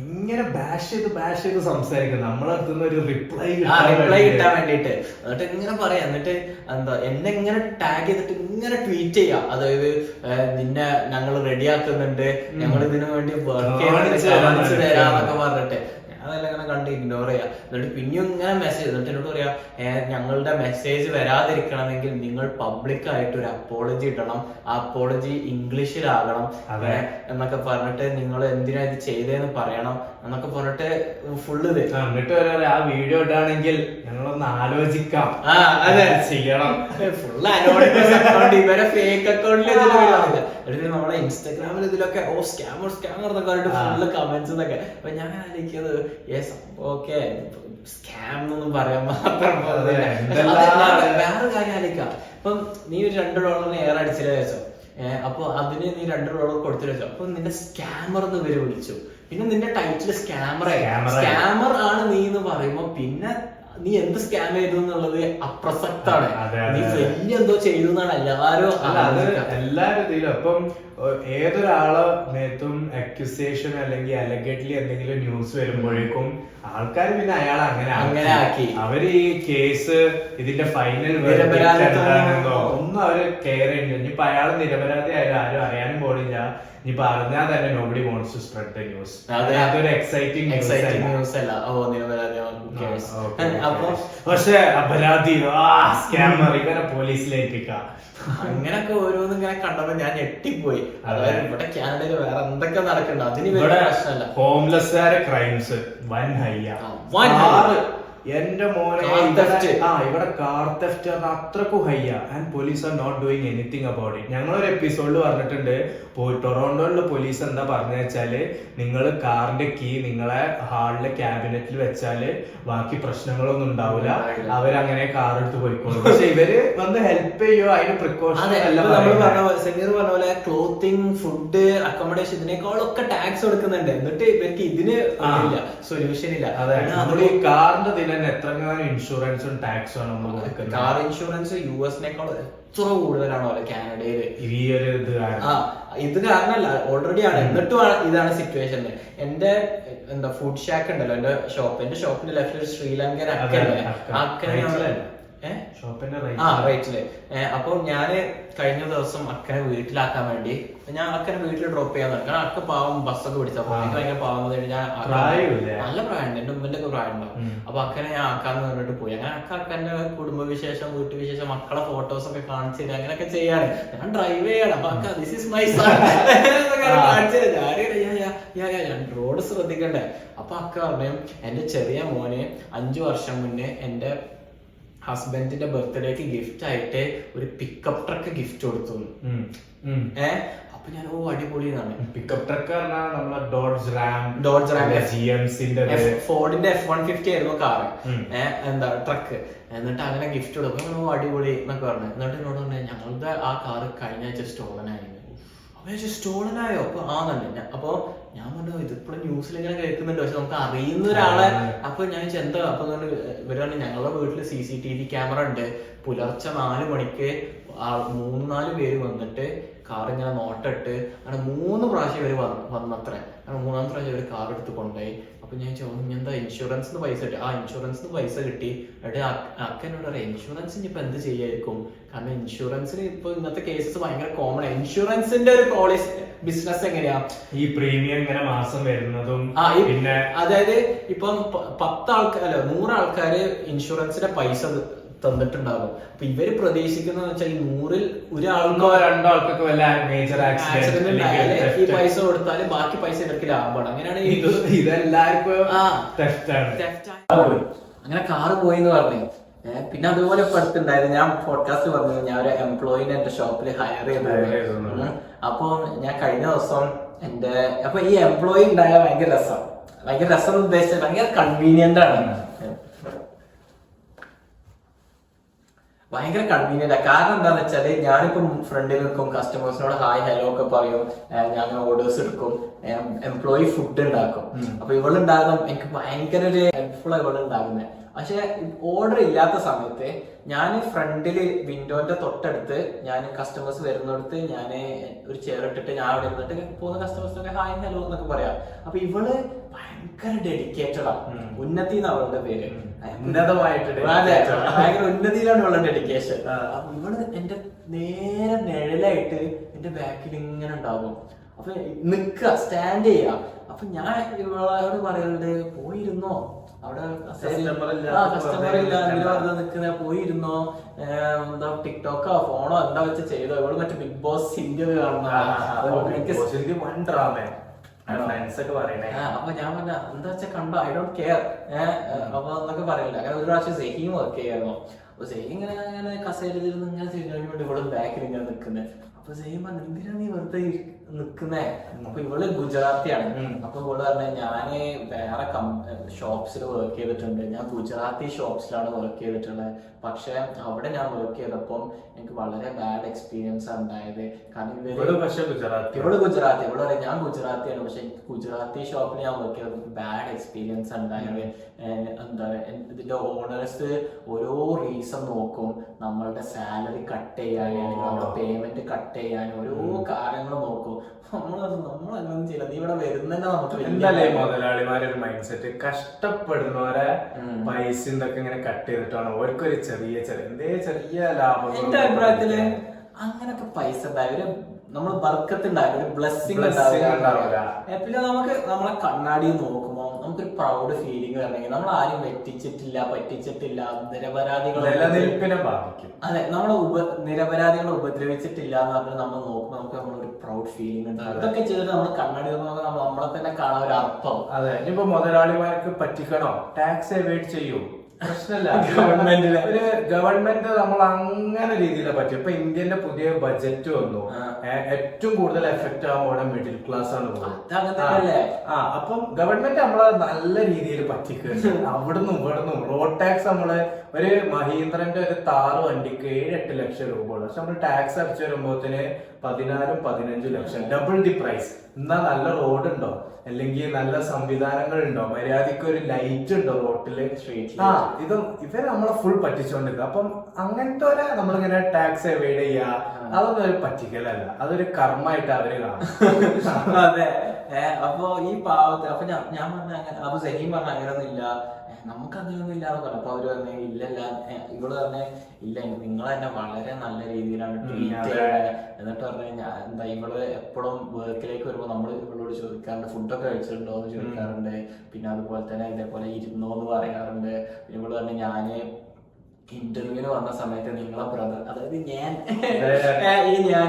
ഇങ്ങനെ ബാഷ് ചെയ്ത് സംസാരിക്കും, നമ്മളടുത്തുനിന്ന് ഒരു റിപ്ലൈ കിട്ടാൻ വേണ്ടിട്ട്. എന്നിട്ട് ഇങ്ങനെ പറയാം, എന്നിട്ട് എന്നെ ഇങ്ങനെ ടാഗ് ചെയ്തിട്ട് ഇങ്ങനെ ട്വീറ്റ് ചെയ്യാം. അതായത് നിന്നെ ഞങ്ങൾ റെഡിയാക്കുന്നുണ്ട്, ഞങ്ങൾ ഇതിനു വേണ്ടി വർക്ക് കാണിച്ചു തരാന്നൊക്കെ പറഞ്ഞിട്ട് അതെല്ലാം ഇങ്ങനെ കണ്ട് ഇഗ്നോർ ചെയ്യാം. എന്നിട്ട് പിന്നെയും ഇങ്ങനെ മെസ്സേജ്, എന്നിട്ട് എന്നോട് പറയാ ഞങ്ങളുടെ മെസ്സേജ് വരാതിരിക്കണമെങ്കിൽ നിങ്ങൾ പബ്ലിക് ആയിട്ട് ഒരു അപ്പോളജി ഇടണം, ആ അപ്പോളജി ഇംഗ്ലീഷിലാകണം എന്നൊക്കെ പറഞ്ഞിട്ട് നിങ്ങൾ എന്തിനാ ഇത് ചെയ്തതെന്ന് പറയണം എന്നൊക്കെ പറഞ്ഞിട്ട് ഫുള്ള് ഇത്. എന്നിട്ട് ആ വീഡിയോ ഇടാണെങ്കിൽ ഞങ്ങളൊന്ന് ആലോചിക്കാം ചെയ്യണം. ഫുള്ള് അനോണിമസ് അക്കൗണ്ട്, ഇവരെ ഫേക്ക് അക്കൗണ്ടിൽ എന്നിട്ട് നമ്മളെ ഇൻസ്റ്റാഗ്രാമിൽ ഇതിലൊക്കെ സ്കാമർ എന്നൊക്കെ പറഞ്ഞിട്ട് ഫുള്ള് കമന്റ്സ് എന്നൊക്കെ. അപ്പൊ ഞാൻ ആലോചിക്കുന്നത് ഓക്കെ സ്കാം എന്നൊന്നും പറയാൻ മാത്രം വേറെ കാര്യം ആലോചിക്കാം. ഇപ്പം നീ ഒരു $2 എയർ അടിച്ചില്ല വെച്ചോ, അപ്പൊ അതിന് നീ $2 കൊടുത്തിട്ട് വെച്ചോ, അപ്പൊ നിന്റെ സ്കാമർ എന്ന് പേര് വിളിച്ചു. പിന്നെ നിന്റെ ടൈറ്റിൽ സ്കാമർ ആണ് നീ എന്ന് പറയുമ്പോ പിന്നെ നീ എന്ത് സ്കാം ചെയ്തു എന്നുള്ളത് അപ്രസക്താണ്. നീ വലിയ എന്തോ ചെയ്തു എന്നാണ് എല്ലാരും ഇതിലും. അപ്പം ഏതൊരാളെ മേത്തും അക്യൂസേഷൻ അല്ലെങ്കിൽ അലഗേറ്റ്ലി എന്തെങ്കിലും ന്യൂസ് വരുമ്പോഴേക്കും ആൾക്കാർ പിന്നെ അയാളെ അങ്ങനെ ആക്കി. അവര് ഈ കേസ് ഇതിന്റെ ഫൈനൽ ഒന്നും അവര് കെയർ ചെയ്യുന്നില്ല. ഇനിയിപ്പൊ അയാൾ നിരപരാധി ആയാലും ആരും അറിയാനും പോണില്ല. ഇനി പറഞ്ഞാൽ തന്നെ nobody wants to spread the news. അതൊരു എക്സൈറ്റിംഗ് ന്യൂസ് അല്ല. അപ്പൊ പക്ഷെ അപരാധി സ്കാമർ ഇവരെ പോലീസിലേൽപ്പിക്കാം. അങ്ങനൊക്കെ ഓരോന്നും ഇങ്ങനെ കണ്ടപ്പോ ഞാൻ ഞെട്ടിപ്പോയി. അതായത് ഇവിടെ കാനഡയിൽ വേറെ എന്തൊക്കെ നടക്കണ്ട, അതിന് ഇവിടെ പ്രശ്നമല്ല. ഹോംലെസ്സുകാരെ ക്രൈംസ് വൻ ഹയ്യ. എന്റെ മോനെ ഇവിടെ കാർ തെഫ്റ്റ് അത്രക്കും high and police are not doing anything about it. ഞങ്ങളൊരു എപ്പിസോഡിൽ പറഞ്ഞിട്ടുണ്ട്, ടൊറോണ്ടോയിലുള്ള പോലീസ് എന്താ പറഞ്ഞു വെച്ചാല്, നിങ്ങൾ കാറിന്റെ കീ നിങ്ങളെ ഹാളിലെ ക്യാബിനറ്റിൽ വെച്ചാല് ബാക്കി പ്രശ്നങ്ങളൊന്നും ഉണ്ടാവില്ല, അവരങ്ങനെ കാർ എടുത്ത് പോയിക്കോളും. പക്ഷെ ഇവര് വന്ന് ഹെൽപ്പ് ചെയ്യോ, അതിന് പ്രിക്കോഷൻ സമീർ പറഞ്ഞ പോലെ ക്ലോത്തിങ്, ഫുഡ്, അക്കോമഡേഷൻ ഇതിനേക്കാളൊക്കെ ടാക്സ് കൊടുക്കുന്നുണ്ട്. എന്നിട്ട് ഇവർക്ക് ഇതിന് സൊല്യൂഷൻ ഇല്ല. അതെ, നമ്മൾ ഈ കാറിന്റെ തന്നെ എത്രങ്ങാനും ഇൻഷുറൻസും ടാക്സും ആണ് നമ്മൾ കൊടുക്കുന്നത്. കാർ ഇൻഷുറൻസ് US-നേക്കാൾ എത്ര കൂടുതലാണ് കാനഡയില്. ഈ ഒരു ഇത് കാരണല്ല, ഓൾറെഡി ആണ്. എന്നിട്ടും ഇതാണ് സിറ്റുവേഷൻ. എന്റെ ഫുഡ് ഷാക്ക് ഉണ്ടല്ലോ, എന്റെ ഷോപ്പിന്റെ ലെഫ്റ്റിൽ ശ്രീലങ്കൻ റൈറ്റില്. അപ്പൊ ഞാന് കഴിഞ്ഞ ദിവസം അക്കനെ വീട്ടിലാക്കാൻ വേണ്ടി ഞാൻ അക്കനെ വീട്ടിൽ ഡ്രോപ്പ് ചെയ്യാൻ കാരണം അക്ക പാവം ബസ്സൊക്കെ പിടിച്ചപ്പോ എനിക്ക് ഭയങ്കര പാവം ഞാൻ നല്ല പ്രായമുണ്ട്, എന്റെ ഉമ്മന്റെ ഒക്കെ പ്രായമുണ്ടാവും. അപ്പൊ അക്കനെ ഞാൻ ആക്കാന്ന് പറഞ്ഞിട്ട് പോയി. അങ്ങനെ അക്കന്റെ കുടുംബവിശേഷം, വീട്ടുവിശേഷം, മക്കളെ ഫോട്ടോസ് ഒക്കെ കാണിച്ചു തരാം, അങ്ങനെയൊക്കെ ചെയ്യാണ്. ഞാൻ ഡ്രൈവ് ചെയ്യണം. അപ്പൊ അക്ക ദിസ് ഇസ് മൈ സൺ കാണിച്ചു തരാം. ഞാൻ റോഡ് ശ്രദ്ധിക്കണ്ടേ. അപ്പൊ അക്ക പറഞ്ഞു, എന്റെ ചെറിയ മോന് 5 വർഷം മുന്നേ എന്റെ ഹസ്ബൻഡിന്റെ ബർത്ത്ഡേക്ക് ഗിഫ്റ്റ് ആയിട്ട് ഒരു പിക്കപ്പ് ട്രക്ക് ഗിഫ്റ്റ് കൊടുത്തു. അപ്പൊ ഞാൻ അടിപൊളി എന്നാണ്. പിക്കപ്പ് ട്രക്ക് നമ്മളെ ഡോഡ്ജ് റാം ഫോർഡിന്റെ F-150 ആയിരുന്നു കാറ്, ട്രക്ക്. എന്നിട്ട് അങ്ങനെ ഗിഫ്റ്റ് കൊടുക്കും, അടിപൊളി എന്നൊക്കെ പറഞ്ഞു. എന്നിട്ട് എന്നോട് പറഞ്ഞു, ഞങ്ങളുടെ ആ കാറ് കഴിഞ്ഞ ആഴ്ച സ്റ്റോളനായിരുന്നു. സ്റ്റോളനായോ? അപ്പൊ ആന്നല്ലേ. അപ്പൊ ഞാൻ പറഞ്ഞു, ഇതിപ്പോഴും ന്യൂസിൽ ഇങ്ങനെ കേൾക്കുന്നുണ്ട്, പക്ഷെ നമുക്ക് അറിയുന്ന ഒരാളെ. അപ്പൊ ഞാൻ എന്താ അപ്പൊ ഇവരാണ്, ഞങ്ങളുടെ വീട്ടില് CCTV ക്യാമറ ഉണ്ട്. പുലർച്ചെ 4 മണിക്ക് 3-4 പേര് വന്നിട്ട് കാർ ഇങ്ങനെ നോട്ടിട്ട് അങ്ങനെ 3 പ്രാവശ്യം ഇവര് വന്നത്രേ. അങ്ങനെ 3-ാമത്തെ പ്രാവശ്യം ഇവര് കാർ എടുത്ത് കൊണ്ടുപോയി. അപ്പൊ ഞാൻ ചോദിച്ചു, എന്താ ഇൻഷുറൻസിന് പൈസ കിട്ടി? ഇൻഷുറൻസിന് പൈസ കിട്ടി. എന്നിട്ട് അക്കനോട് പറയാം, ഇൻഷുറൻസിന് ഇപ്പൊ എന്ത് ചെയ്യായിരിക്കും? കാരണം ഇൻഷുറൻസിന് ഇപ്പൊ ഇന്നത്തെ കേസസ് ഭയങ്കര കോമൺ. ഇൻഷുറൻസിന്റെ ഒരു പോളിസി ബിസിനസ് എങ്ങനെയാ, ഈ പ്രീമിയം ഇങ്ങനെ മാസം വരുന്നതും. പിന്നെ അതായത് ഇപ്പം 10 ആൾക്കാർ 100 ആൾക്കാര് ഇൻഷുറൻസിന്റെ പൈസ തന്നിട്ടുണ്ടാകും. അപ്പൊ ഇവര് പ്രതീക്ഷിക്കുന്ന വെച്ചാൽ ഈ 100-ൽ ഒരാൾക്കോ 2 ആൾക്കൊക്കെ വല്ല മേജർ ആക്സിഡന്റ് ഈ പൈസ കൊടുത്താല് ബാക്കി പൈസ ഇവർക്ക് ലാഭമാണ്. അങ്ങനെയാണ് ഇതെല്ലാവർക്കും. അങ്ങനെ കാറ് പോയി എന്ന് പറഞ്ഞു. പിന്നെ അതുപോലെ ഇപ്പൊ അടുത്തുണ്ടായത്, ഞാൻ പോഡ്കാസ്റ്റ് പറഞ്ഞു, ഞാൻ ഒരു എംപ്ലോയിനെ എന്റെ ഷോപ്പിൽ ഹയർ ചെയ്തു. അപ്പൊ ഞാൻ കഴിഞ്ഞ ദിവസം അപ്പൊ ഈ എംപ്ലോയി ഉണ്ടായ ഭയങ്കര രസം ഉദ്ദേശിച്ചത് ഭയങ്കര കൺവീനിയന്റ് ആണ്. ഭയങ്കര കൺവീനിയന്റ്. കാരണം എന്താന്ന് വെച്ചാല്, ഞാനിപ്പം ഫ്രണ്ടിൽ നിൽക്കും, കസ്റ്റമേഴ്സിനോട് ഹായ് ഹലോ ഒക്കെ പറയും, ഞാൻ ഓർഡേഴ്സ് എടുക്കും, എംപ്ലോയി ഫുഡ് ഉണ്ടാക്കും. അപ്പൊ ഇവളുണ്ടാകുന്ന എനിക്ക് ഭയങ്കര ഒരു ഹെൽപ്ഫുൾ ആയി ഇവളുണ്ടാകുന്നത്. പക്ഷെ ഓർഡർ ഇല്ലാത്ത സമയത്ത് ഞാൻ ഫ്രണ്ടില് വിൻഡോന്റെ തൊട്ടടുത്ത് ഞാൻ കസ്റ്റമേഴ്സ് വരുന്നിടത്ത് ഞാൻ ഒരു ചെയർ ഇട്ടിട്ട് ഞാൻ അവിടെ ഇരുന്നിട്ട് പോകുന്ന കസ്റ്റമേഴ്സിനൊക്കെ ഹായ് ഹലോ എന്നൊക്കെ പറയാം. അപ്പൊ ഇവള് ഭയങ്കര ഡെഡിക്കേറ്റഡ് ആണ്. ഉന്നതി എന്നാ അവളുടെ പേര്. ഭയങ്കര ഉന്നതിയിലാണ് ഇവളുടെ ഡെഡിക്കേഷൻ. അപ്പൊ ഇവള് എന്റെ നേരെ നിഴലായിട്ട് എന്റെ ബാക്കിൽ ഇങ്ങനെ ഉണ്ടാകും. അപ്പൊ സ്റ്റാൻഡ് ചെയ്യാം. അപ്പൊ ഞാൻ ഇവളോട് പറയുന്നത്, പോയിരുന്നോ അവിടെ കസ്റ്റമർ ഇല്ല നിൽക്കുന്ന, പോയിരുന്നോ, എന്താ ടിക്ടോക്കോ ഫോണോ എന്താ വെച്ച് ചെയ്തോ? ഇവള് മറ്റേ ബിഗ് ബോസ് ഇന്റർവ്യൂ കാണുന്ന. അപ്പൊ ഞാൻ പറഞ്ഞ എന്താ വെച്ചാ കണ്ടോ, ഐ ഡോണ്ട് കെയർ അപ്പൊ എന്നൊക്കെ പറയില്ല. അങ്ങനെ ഒരു പ്രാവശ്യം സെഹീം വർക്ക് ചെയ്യായിരുന്നു. അപ്പൊ സെഹീം ഇങ്ങനെ കസേരയിലിരുന്ന് ഇങ്ങനെ തിരിഞ്ഞു ഇവിടെ ബാക്കിൽ ഇങ്ങനെ നിൽക്കുന്നത്. അപ്പൊ സെഹീം പറഞ്ഞു, എന്തിനാ നീ വെറുതെ നിക്കുന്നേ? അപ്പൊ ഇവള് ഗുജറാത്തിയാണ്. അപ്പൊ ഇവള് പറഞ്ഞ, ഞാന് വേറെ ഷോപ്സിൽ വർക്ക് ചെയ്തിട്ടുണ്ട്, ഞാൻ ഗുജറാത്തി ഷോപ്സിലാണ് വർക്ക് ചെയ്തിട്ടുള്ളത്. പക്ഷെ അവിടെ ഞാൻ വർക്ക് ചെയ്തപ്പം എനിക്ക് വളരെ ബാഡ് എക്സ്പീരിയൻസ് ആണ് ഉണ്ടായത്. കാരണം ഇവള് ഗുജറാത്തി. ഇവള് പറയാം, ഞാൻ ഗുജറാത്തിയാണ്, പക്ഷെ എനിക്ക് ഗുജറാത്തി ഷോപ്പിൽ ഞാൻ വർക്ക് ചെയ്തപ്പോൾ ബാഡ് എക്സ്പീരിയൻസ് ഉണ്ടായത്. എന്താ, ഇതിന്റെ ഓണേഴ്സ് ഓരോ റീസൺ നോക്കും, നമ്മളുടെ സാലറി കട്ട് ചെയ്യാൻ, നമ്മുടെ പേയ്മെന്റ് കട്ട് ചെയ്യാൻ, ഓരോ കാര്യങ്ങൾ നോക്കും. നമ്മളൊന്നും ചെയ്യില്ല, നീ ഇവിടെ വരുന്നതന്നെ നമുക്ക് എന്തായാലേ മുതലാളിമാരെ ഒരു മൈൻഡ് സെറ്റ്. കഷ്ടപ്പെടുന്നവരെ പൈസ ഇതൊക്കെ ഇങ്ങനെ കട്ട് ചെയ്തിട്ടാണ് ഓർക്കൊരു ചെറിയ ലാഭം. എന്റെ അഭിപ്രായത്തില് അങ്ങനൊക്കെ പൈസ ഉണ്ടായി ഒരു നമ്മൾ ബർക്കത്തുണ്ടായി ഒരു ബ്ലെസ്സിങ് ഉണ്ടാവില്ല. പിന്നെ നമുക്ക് നമ്മളെ കണ്ണാടി നോക്കുമ്പോൾ നമുക്കൊരു പ്രൗഡ് ഫീലിംഗ് വരണമെങ്കിൽ നമ്മൾ ആരും പറ്റിച്ചിട്ടില്ല നിരപരാധികളെ ബാധിക്കും. അതെ, നമ്മളെ നിരപരാധികളെ ഉപദ്രവിച്ചിട്ടില്ല എന്ന് പറഞ്ഞാൽ നമ്മൾ നോക്കുമ്പോൾ നമുക്ക് നമ്മളൊരു പ്രൗഡ് ഫീലിംഗ് ഉണ്ട്. ഇതൊക്കെ ചെയ്തിട്ട് നമ്മൾ കണ്ണാടി നോക്കുമ്പോൾ നമ്മളെ തന്നെ കാണാൻ ഒരു അർത്ഥം. അതെ, ഇനിയിപ്പോ മുതലാളിമാർക്ക് പറ്റിക്കണോ, ടാക്സ് എവേഡ് ചെയ്യൂ, പ്രശ്നമില്ല. ഗവൺമെന്റ് നമ്മൾ അങ്ങനെ രീതിയിലെ പറ്റും. ഇപ്പൊ ഇന്ത്യന്റെ പുതിയ ബജറ്റ് വന്നു, ഏറ്റവും കൂടുതൽ എഫക്ട് ആവാൻ മിഡിൽ ക്ലാസ് ആണ് പോകുന്നത്. അപ്പം ഗവൺമെന്റ് നമ്മളെ നല്ല രീതിയിൽ പറ്റിക്കുന്നുണ്ട്. അവിടുന്നും ഇവിടുന്നും റോഡ് ടാക്സ് നമ്മള് ഒരു മഹീന്ദ്രന്റെ ഒരു താറ് വണ്ടിക്ക് 7-8 ലക്ഷം രൂപ ഉള്ളു. പക്ഷെ നമ്മള് ടാക്സ് അടിച്ചു വരുമ്പോത്തിന് 14-15 ലക്ഷം, ഡബിൾ ദി പ്രൈസ്. എന്നാ നല്ല റോഡ് ഉണ്ടോ, അല്ലെങ്കിൽ നല്ല സംവിധാനങ്ങൾ ഉണ്ടോ, മര്യാദക്ക് ഒരു ലൈറ്റ് ഉണ്ടോ റോട്ടില്, ഇവര് നമ്മളെ ഫുൾ പറ്റിച്ചോണ്ടിരിക്കുക. അപ്പം അങ്ങനത്തെ ഒരു നമ്മളിങ്ങനെ ടാക്സ് എവൈഡ് ചെയ്യാ, അതൊന്നും ഒരു പറ്റിക്കലല്ല, അതൊരു കർമ്മമായിട്ട് അവര് കാണും. അതെ, അപ്പൊ ഈ പാവത്തെ അപ്പൊ ഞാൻ പറഞ്ഞ അങ്ങനെ, അപ്പൊ സഹീം പറഞ്ഞ അങ്ങനെയൊന്നും ഇല്ല, നമുക്ക് അങ്ങനെയൊന്നും ഇല്ലാന്ന് പറഞ്ഞു. അപ്പൊ അവര് പറഞ്ഞ ഇല്ലല്ല, ഇവള് പറഞ്ഞ ഇല്ല, നിങ്ങൾ തന്നെ വളരെ നല്ല രീതിയിലാണ് ട്രീറ്റ് ചെയ്യുന്നത്. എന്നിട്ട് പറഞ്ഞു എന്താ ഇവള് എപ്പോഴും വർക്കിലേക്ക് വരുമ്പോ നമ്മള് ഇവളോട് ചോദിക്കാറുണ്ട് ഫുഡൊക്കെ കഴിച്ചിട്ടുണ്ടോ എന്ന് ചോദിക്കാറുണ്ട്. പിന്നെ അതുപോലെ തന്നെ ഇതേപോലെ ഇരുന്നോ എന്ന് പറയാറുണ്ട്. പിന്നെ ഇവള് പറഞ്ഞു ഞാന് ഇന്റർവ്യൂവിന് വന്ന സമയത്ത് നിങ്ങളെ ബ്രദർ, അതായത് ഞാൻ ഞാൻ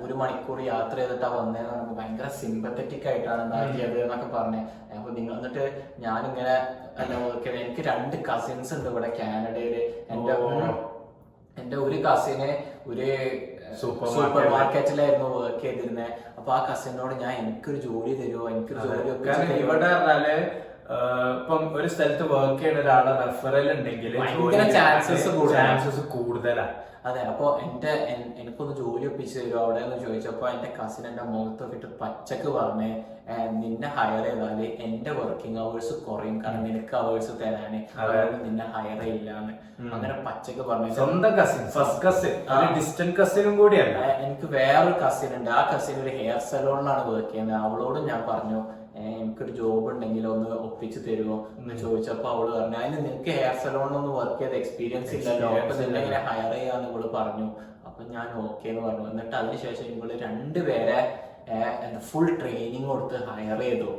1 മണിക്കൂർ യാത്ര ചെയ്തിട്ടാ വന്നേന്ന് പറയുമ്പോൾ ഭയങ്കര സിമ്പത്തറ്റിക് ആയിട്ടാണ് ഉണ്ടാക്കിയത് എന്നൊക്കെ പറഞ്ഞേ. അപ്പൊ നിങ്ങൾ എന്നിട്ട് ഞാനിങ്ങനെ എനിക്ക് 2 കസിൻസ് ഉണ്ട് ഇവിടെ കാനഡയില്. എന്റെ ഒരു കസിന് ഒരു സൂപ്പർ മാർക്കറ്റിലായിരുന്നു വർക്ക് ചെയ്തിരുന്നത്. അപ്പൊ ആ കസിനോട് എനിക്കൊരു ജോലി തരുമോ, എനിക്കൊരു ജോലി ഒക്കെ ഇവിടെ ഇപ്പം ഒരു സ്ഥലത്ത് വർക്ക് ചെയ്യുന്ന ഒരാളെ റെഫറൽ ഉണ്ടെങ്കിൽ ചാൻസസ് കൂടുതലാണ്. അതെ, അപ്പൊ എനിക്കൊന്ന് ജോലി ഒപ്പിച്ച് തരുമോ അവിടെ എന്ന് ചോദിച്ചപ്പോ എന്റെ കസിൻ എന്റെ മുഖത്തൊക്കെ ഇട്ട് പച്ചക്ക് പറഞ്ഞ് നിന്നെ ഹയർ ചെയ്താല് എന്റെ വർക്കിംഗ് അവേഴ്സ് കുറയും, കാരണം നിനക്ക് അവേഴ്സ് തരാന്, നിന്നെ ഹയർ ചെയ്യില്ലാന്ന് അങ്ങനെ പച്ചക്ക് പറഞ്ഞു. സ്വന്തം കസിൻ, ഫസ്റ്റ് കസിൻ, ഡിസ്റ്റന്റ് കസിനും കൂടിയല്ല. എനിക്ക് വേറൊരു കസിൻ ഉണ്ട്, ആ കസിൻ ഒരു ഹെയർ സലൂണിലാണ് വർക്ക് ചെയ്യുന്നത്. അവളോട് ഞാൻ പറഞ്ഞു എനിക്കൊരു ജോബ് ഉണ്ടെങ്കിൽ ഒന്ന് ഒപ്പിച്ച് തരുമോ എന്ന് ചോദിച്ചപ്പോ അവള് പറഞ്ഞു അതിന് നിനക്ക് ഹെയർ സലൂണിലൊന്നും വർക്ക് ചെയ്ത എക്സ്പീരിയൻസ് ഇല്ലല്ലോ, അപ്പൊ നിന്നെ ഇങ്ങനെ ഹയർ ചെയ്യാന്ന് ഇവള് പറഞ്ഞു. അപ്പൊ ഞാൻ ഓക്കെ എന്ന് പറഞ്ഞു. എന്നിട്ട് അതിനുശേഷം ഇവള് 2 പേരെ ഫുൾ ട്രെയിനിങ് കൊടുത്ത് ഹയർ ചെയ്തു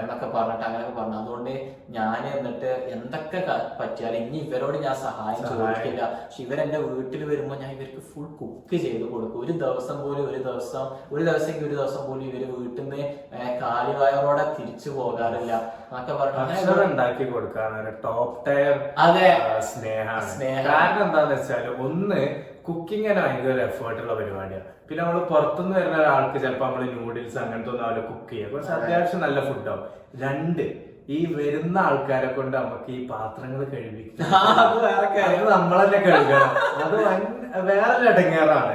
എന്നൊക്കെ പറഞ്ഞിട്ട് അങ്ങനെയൊക്കെ പറഞ്ഞു. അതുകൊണ്ട് ഞാൻ എന്നിട്ട് എന്തൊക്കെ പറ്റിയാലും ഇനി ഇവരോട് ഞാൻ സഹായം ചോദിക്കില്ല. പക്ഷെ ഇവരെന്റെ വീട്ടിൽ വരുമ്പോൾ ഞാൻ ഇവർക്ക് ഫുൾ കുക്ക് ചെയ്ത് കൊടുക്കും. ഒരു ദിവസം പോലും ഒരു ദിവസം പോലും ഇവര് വീട്ടിൽ നിന്ന് കാലിവായറോടെ തിരിച്ചു പോകാറില്ല എന്നൊക്കെ പറഞ്ഞു ഉണ്ടാക്കി കൊടുക്കാൻ ടോപ്പ് ടയർ സ്നേഹമാണ്. കാരണം എന്താന്ന് വെച്ചാല് ഒന്ന് കുക്കിംഗ് തന്നെ ഭയങ്കര എഫേർട്ടുള്ള പരിപാടിയാണ്. പിന്നെ നമ്മള് പുറത്തുനിന്ന് വരുന്ന ഒരാൾക്ക് ചിലപ്പോ നമ്മള് നൂഡിൽസ് അങ്ങനത്തെ ഒന്നും അവരെ കുക്ക് ചെയ്യാം, കുറച്ച് അത്യാവശ്യം നല്ല ഫുഡാവും. 2 ഈ വരുന്ന ആൾക്കാരെ കൊണ്ട് നമുക്ക് ഈ പാത്രങ്ങൾ കഴുകിക്കണം, അത് നമ്മളെന്നെ കഴുകണം, അത് വേറൊരു ഇടങ്ങേറാണ്.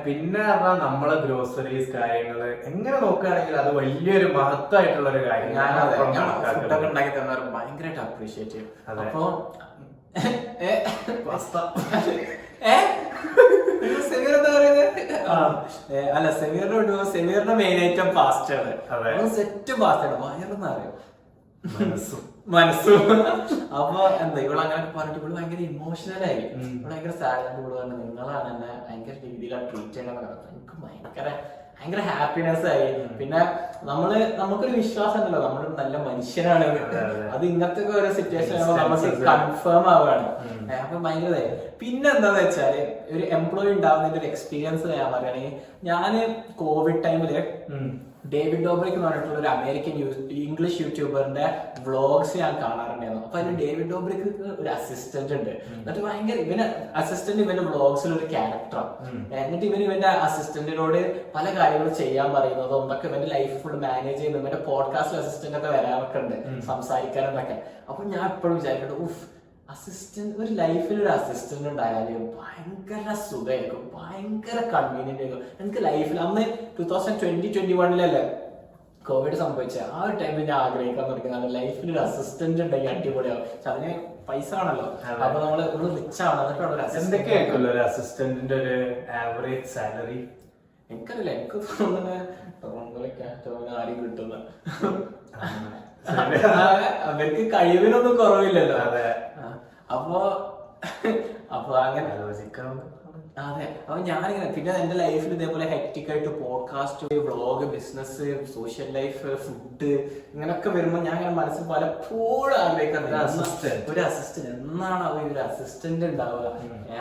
പിന്നെ പറഞ്ഞാൽ നമ്മളെ ഗ്രോസറീസ് കാര്യങ്ങള് എങ്ങനെ നോക്കുകയാണെങ്കിൽ അത് വലിയൊരു മഹത്വമായിട്ടുള്ള ഒരു കാര്യം. ഫുഡൊക്കെ ഉണ്ടാക്കി തന്നവർ ഭയങ്കരമായിട്ട് അപ്രീഷിയേറ്റ് ചെയ്യും. അപ്പൊ അല്ല സെമീറിന്റെ മെയിൻ ഐറ്റം പാസ്റ്റ് ആണ്, സെറ്റ് പാസ്റ്റ് ആണ്, വയറെന്ന് അറിയാം മനസ്സും. അപ്പൊ എന്താ ഇവള് അങ്ങനെ പറഞ്ഞിട്ട് ഇവള് ഭയങ്കര ഇമോഷണൽ ആയി, ഇവള് ഭയങ്കര സാഡ് ആയിട്ട് ഇവള് പറഞ്ഞു നിങ്ങളാണ് എന്നെ ഭയങ്കര രീതിയിലാണ് ട്രീറ്റ് ചെയ്യണമെന്ന് പറഞ്ഞു. എനിക്ക് ഭയങ്കര ഹാപ്പിനെസ് ആയി. പിന്നെ നമുക്കൊരു വിശ്വാസം ഉണ്ടല്ലോ നമ്മൾ നല്ല മനുഷ്യനാണ്, അത് ഇങ്ങനത്തെ ഒരു സിറ്റുവേഷൻ നമുക്ക് കൺഫേം ആവുകയാണ്. അപ്പൊ ഭയങ്കര പിന്നെ എന്താന്ന് വെച്ചാല് ഒരു എംപ്ലോയി ഉണ്ടാവുന്നതിന്റെ ഒരു എക്സ്പീരിയൻസ് ഞാൻ പറയുകയാണെങ്കിൽ ഞാന് കോവിഡ് ടൈമില് ഡേവിഡ് ഡോബ്രിക് എന്ന് പറഞ്ഞിട്ടുള്ള ഒരു അമേരിക്കൻ ഇംഗ്ലീഷ് യൂട്യൂബറിന്റെ വ്ളോഗ്സ് ഞാൻ കാണാറുണ്ടായിരുന്നു. അപ്പൊ അതിന് ഡേവിഡ് ഡോബ്രിക്ക് ഒരു അസിസ്റ്റന്റ് ഉണ്ട്. എന്നിട്ട് ഭയങ്കര ഇവന്റെ വ്ളോഗ്സിൽ ഒരു ക്യാരക്ടറാണ്. എന്നിട്ട് ഇവന്റെ അസിസ്റ്റന്റിനോട് പല കാര്യങ്ങൾ ചെയ്യാൻ പറയുന്നതും എന്തൊക്കെ ഇവന്റെ ലൈഫ് ഫുൾ മാനേജ് ചെയ്യുന്നത്. ഇവന്റെ പോഡ്കാസ്റ്റ് അസിസ്റ്റന്റ് ഒക്കെ വരാനൊക്കെ ഉണ്ട് സംസാരിക്കാനെന്നൊക്കെ. അപ്പൊ ഞാൻ എപ്പോഴും വിചാരിക്കട്ടെ അസിസ്റ്റന്റ് ഒരു ലൈഫിൽ ഒരു അസിസ്റ്റന്റ് ഉണ്ടായാലും ഭയങ്കര സുഖമായിരിക്കും, ഭയങ്കര കൺവീനിയന്റ് ആയിരിക്കും. എനിക്ക് ലൈഫിൽ അന്ന് 2020-21 കോവിഡ് സംഭവിച്ച ആ ഒരു ടൈമിൽ ഞാൻ ആഗ്രഹിക്കാൻ തുടങ്ങിയതാണ് ലൈഫിൽ ഒരു അസിസ്റ്റന്റ് ഉണ്ടെങ്കിൽ അടിപൊളിയാവും. പക്ഷെ അതിന് പൈസ ആണല്ലോ, അപ്പൊ നമ്മള് റിച്ച് ആണ്. എന്നിട്ടാണ് ഒരു അസിസ്റ്റന്റിന്റെ ഒരു ആവറേജ് സാലറി എനിക്കറിയില്ല, എനിക്ക് തോന്നുന്നത് ആരും കിട്ടുന്ന അവർക്ക് കഴിവിനൊന്നും കുറവില്ലല്ലോ. അപ്പൊ അങ്ങനെ അതെ. അപ്പൊ ഞാനിങ്ങനെ പിന്നെ എന്റെ ലൈഫിൽ ഇതേപോലെ ഹെക്റ്റിക് ആയിട്ട് podcast, vlog, business, social life, food ഇങ്ങനൊക്കെ വരുമ്പോ ഞാൻ ഇങ്ങനെ മനസ്സിൽ പലപ്പോഴും ആഗ്രഹിക്കുന്നത് ഒരു അസിസ്റ്റന്റ് എന്നാണ് അവർ ഒരു അസിസ്റ്റന്റ് ഉണ്ടാവുക.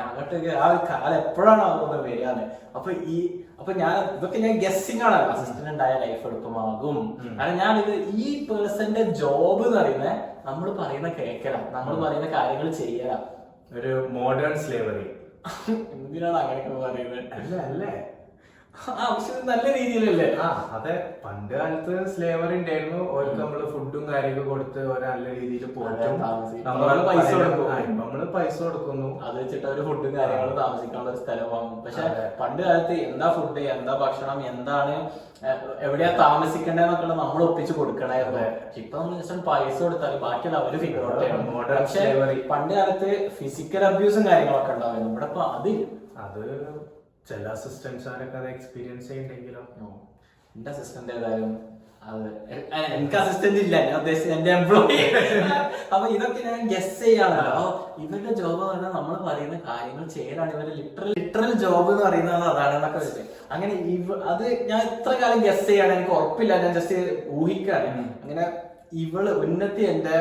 അങ്ങോട്ടേക്ക് ആ ഒരു കാലം എപ്പോഴാണ് ആവുന്നത് വരികയാണ്. അപ്പൊ ഞാൻ ഇതൊക്കെ ഞാൻ ഗസ്സിംഗ് ആണ്. അസിസ്റ്റന്റ് ഉണ്ടായ ലൈഫ് എളുപ്പമാകും. കാരണം ഞാനിത് ഈ പേഴ്സന്റെ ജോബ് എന്ന് പറയുന്നത് നമ്മൾ പറയുന്ന കേൾക്കണം, നമ്മൾ പറയുന്ന കാര്യങ്ങൾ ചെയ്യണം. ഒരു മോഡേൺ സ്ലേവറി. എന്തിനാണ് അങ്ങനെയൊക്കെ പറയുന്നത്? അല്ലേ പക്ഷെ നല്ല രീതിയിലല്ലേ? അതെ, പണ്ട് കാലത്ത് സ്ലേവറി ഉണ്ടായിരുന്നു. അവർക്ക് നമ്മള് ഫുഡും കാര്യമൊക്കെ കൊടുത്ത് ഒരു നല്ല രീതിയിൽ പോറ്റും. നമ്മള് പൈസ കൊടുക്കുന്നു, അത് വെച്ചിട്ട് അവര് ഫുഡും കാര്യങ്ങളും താമസിക്കാനുള്ള ഒരു സ്ഥലം വാങ്ങും. പക്ഷെ പണ്ട് കാലത്ത് എന്താ ഫുഡ്, എന്താ ഭക്ഷണം, എന്താണ് എവിടെയാ താമസിക്കേണ്ടതെന്നൊക്കെ നമ്മൾ ഒപ്പിച്ച് കൊടുക്കണായിരുന്നു. ഇപ്പൊ നമ്മൾ ജസ്റ്റ് പൈസ കൊടുത്താൽ ബാക്കിയുള്ള അവര് ഫിഗർ ഔട്ട് ചെയ്യണം. പക്ഷെ പണ്ട് കാലത്ത് ഫിസിക്കൽ അബ്യൂസും കാര്യങ്ങളൊക്കെ ഉണ്ടായിരുന്നു. ഇവിടെ ഇപ്പൊ അത് ചില അസിസ്റ്റൻസാരൊക്കെ അത് എക്സ്പീരിയൻസ് ചെയ്യണ്ടെങ്കിലും എന്റെ അസിസ്റ്റന്റ് ഏതായാലും അത് എനിക്ക് അസിസ്റ്റന്റ് ഇല്ല, ഞാൻ ഉദ്ദേശിച്ചത് എന്റെ എംപ്ലോയി. അപ്പൊ ഇതൊക്കെ ഞാൻ ഗസ് ചെയ്യാണല്ലോ. അപ്പൊ ഇവരുടെ ജോബ് എന്ന് പറഞ്ഞാൽ നമ്മൾ പറയുന്ന കാര്യങ്ങൾ ചെയ്യലാണ്. ഇവരുടെ ലിറ്ററൽ ജോബ് എന്ന് പറയുന്നത് അതാണെന്നൊക്കെ വെച്ചിട്ട് അങ്ങനെ അത് ഞാൻ ഇത്ര കാലം ഗസ് ചെയ്യാണ്, എനിക്ക് ഉറപ്പില്ല, ഞാൻ ജസ്റ്റ് ഊഹിക്കാണ്. അങ്ങനെ ഇവള് ഉന്നത്തി എന്റെ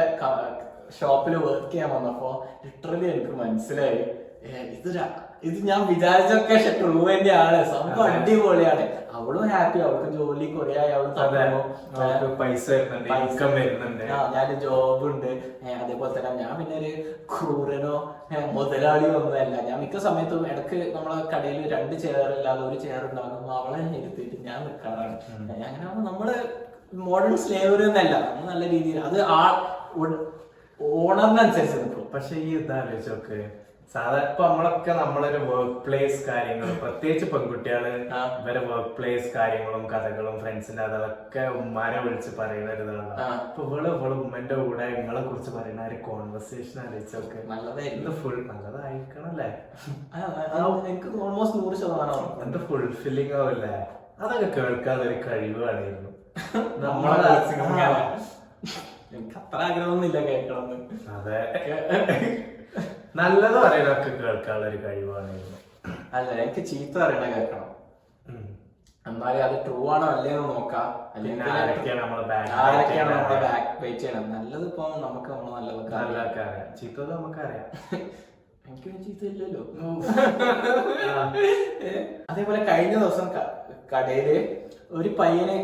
ഷോപ്പിൽ വർക്ക് ചെയ്യാൻ വന്നപ്പോ ലിറ്ററലി എനിക്ക് മനസ്സിലായി ഇത് ഞാൻ വിചാരിച്ചൊക്കെ ട്രൂ തന്നെ ആണ്. സംഭവം അടിപൊളിയാണ്. അവളും ഹാപ്പി, അവൾക്ക് ജോലി കുറെ ആയി, അവള് പൈസ വരുന്നുണ്ട്, ഞാൻ ജോബ് ഉണ്ട്. അതേപോലെ തന്നെ ഞാൻ പിന്നെ ഒരു ക്രൂരനോ മുതലാളിയോ ഒന്നുമല്ല. ഞാൻ മിക്ക സമയത്തും ഇടക്ക് നമ്മളെ കടയിൽ 2 ചെയറില്ലാതെ ഒരു ചെയർ ഉണ്ടാകുമ്പോൾ അവളെ ഇരുത്തിയിട്ട് ഞാൻ നിൽക്കാറാണ്. അങ്ങനെ നമ്മള് മോഡേൺ സ്ലേവറി ഒന്നല്ല, നമ്മൾ നല്ല രീതിയിൽ അത് ഓണറിനനുസരിച്ച് നിൽക്കും. പക്ഷെ ഈ ഇതാലോചിച്ചൊക്കെ സാധാരണ ഇപ്പൊ നമ്മളൊക്കെ നമ്മളൊരു വർക്ക് പ്ലേസ് കാര്യങ്ങളും, പ്രത്യേകിച്ച് പെൺകുട്ടികള് ഇവരെ വർക്ക് പ്ലേസ് കാര്യങ്ങളും കഥകളും ഫ്രണ്ട്സിന്റെ അതൊക്കെ ഉമ്മാരെ വിളിച്ച് പറയുന്ന ഒരു ഇതാണ്. അപ്പൊ ഇവള് ഉമ്മന്റെ കൂടെ നിങ്ങളെ കുറിച്ച് പറയുന്ന ഒരു കോൺവെർസേഷൻ ആലോചിച്ചൊക്കെ നല്ലതായിരുന്നു. ഫുൾ നല്ലതായിരിക്കണം അല്ലേ? എനിക്ക് ഓൾമോസ്റ്റ് 100% എന്ത് ഫുൾഫില്ലിംഗ് ആവില്ലേ? അതൊക്കെ കേൾക്കാതെ ഒരു കഴിവായിരുന്നു. എനിക്ക് അത്ര ആഗ്രഹമൊന്നുമില്ല കേൾക്കണം. അതെ, നല്ലത് പറയുന്നതൊക്കെ കേൾക്കാനുള്ള ഒരു കഴിവായിരുന്നു. അല്ല, എനിക്ക് ചീത്ത പറയണ കേൾക്കണം. എന്നാലും അത് ട്രൂ ആണോ അല്ലേന്ന് നോക്കാം. അല്ലെങ്കിൽ ആരൊക്കെയാണ് നമ്മളെ ബാക്ക് വെയിറ്റ് ചെയ്യണം. നല്ലത് ഇപ്പൊ നമുക്ക് നല്ലതൊക്കെ അറിയാം, ചീത്തത് നമുക്കറിയാം. എനിക്ക് ചീത്ത ഇല്ലല്ലോ. അതേപോലെ കഴിഞ്ഞ ദിവസം കടയില് ഒരു പയ്യനെ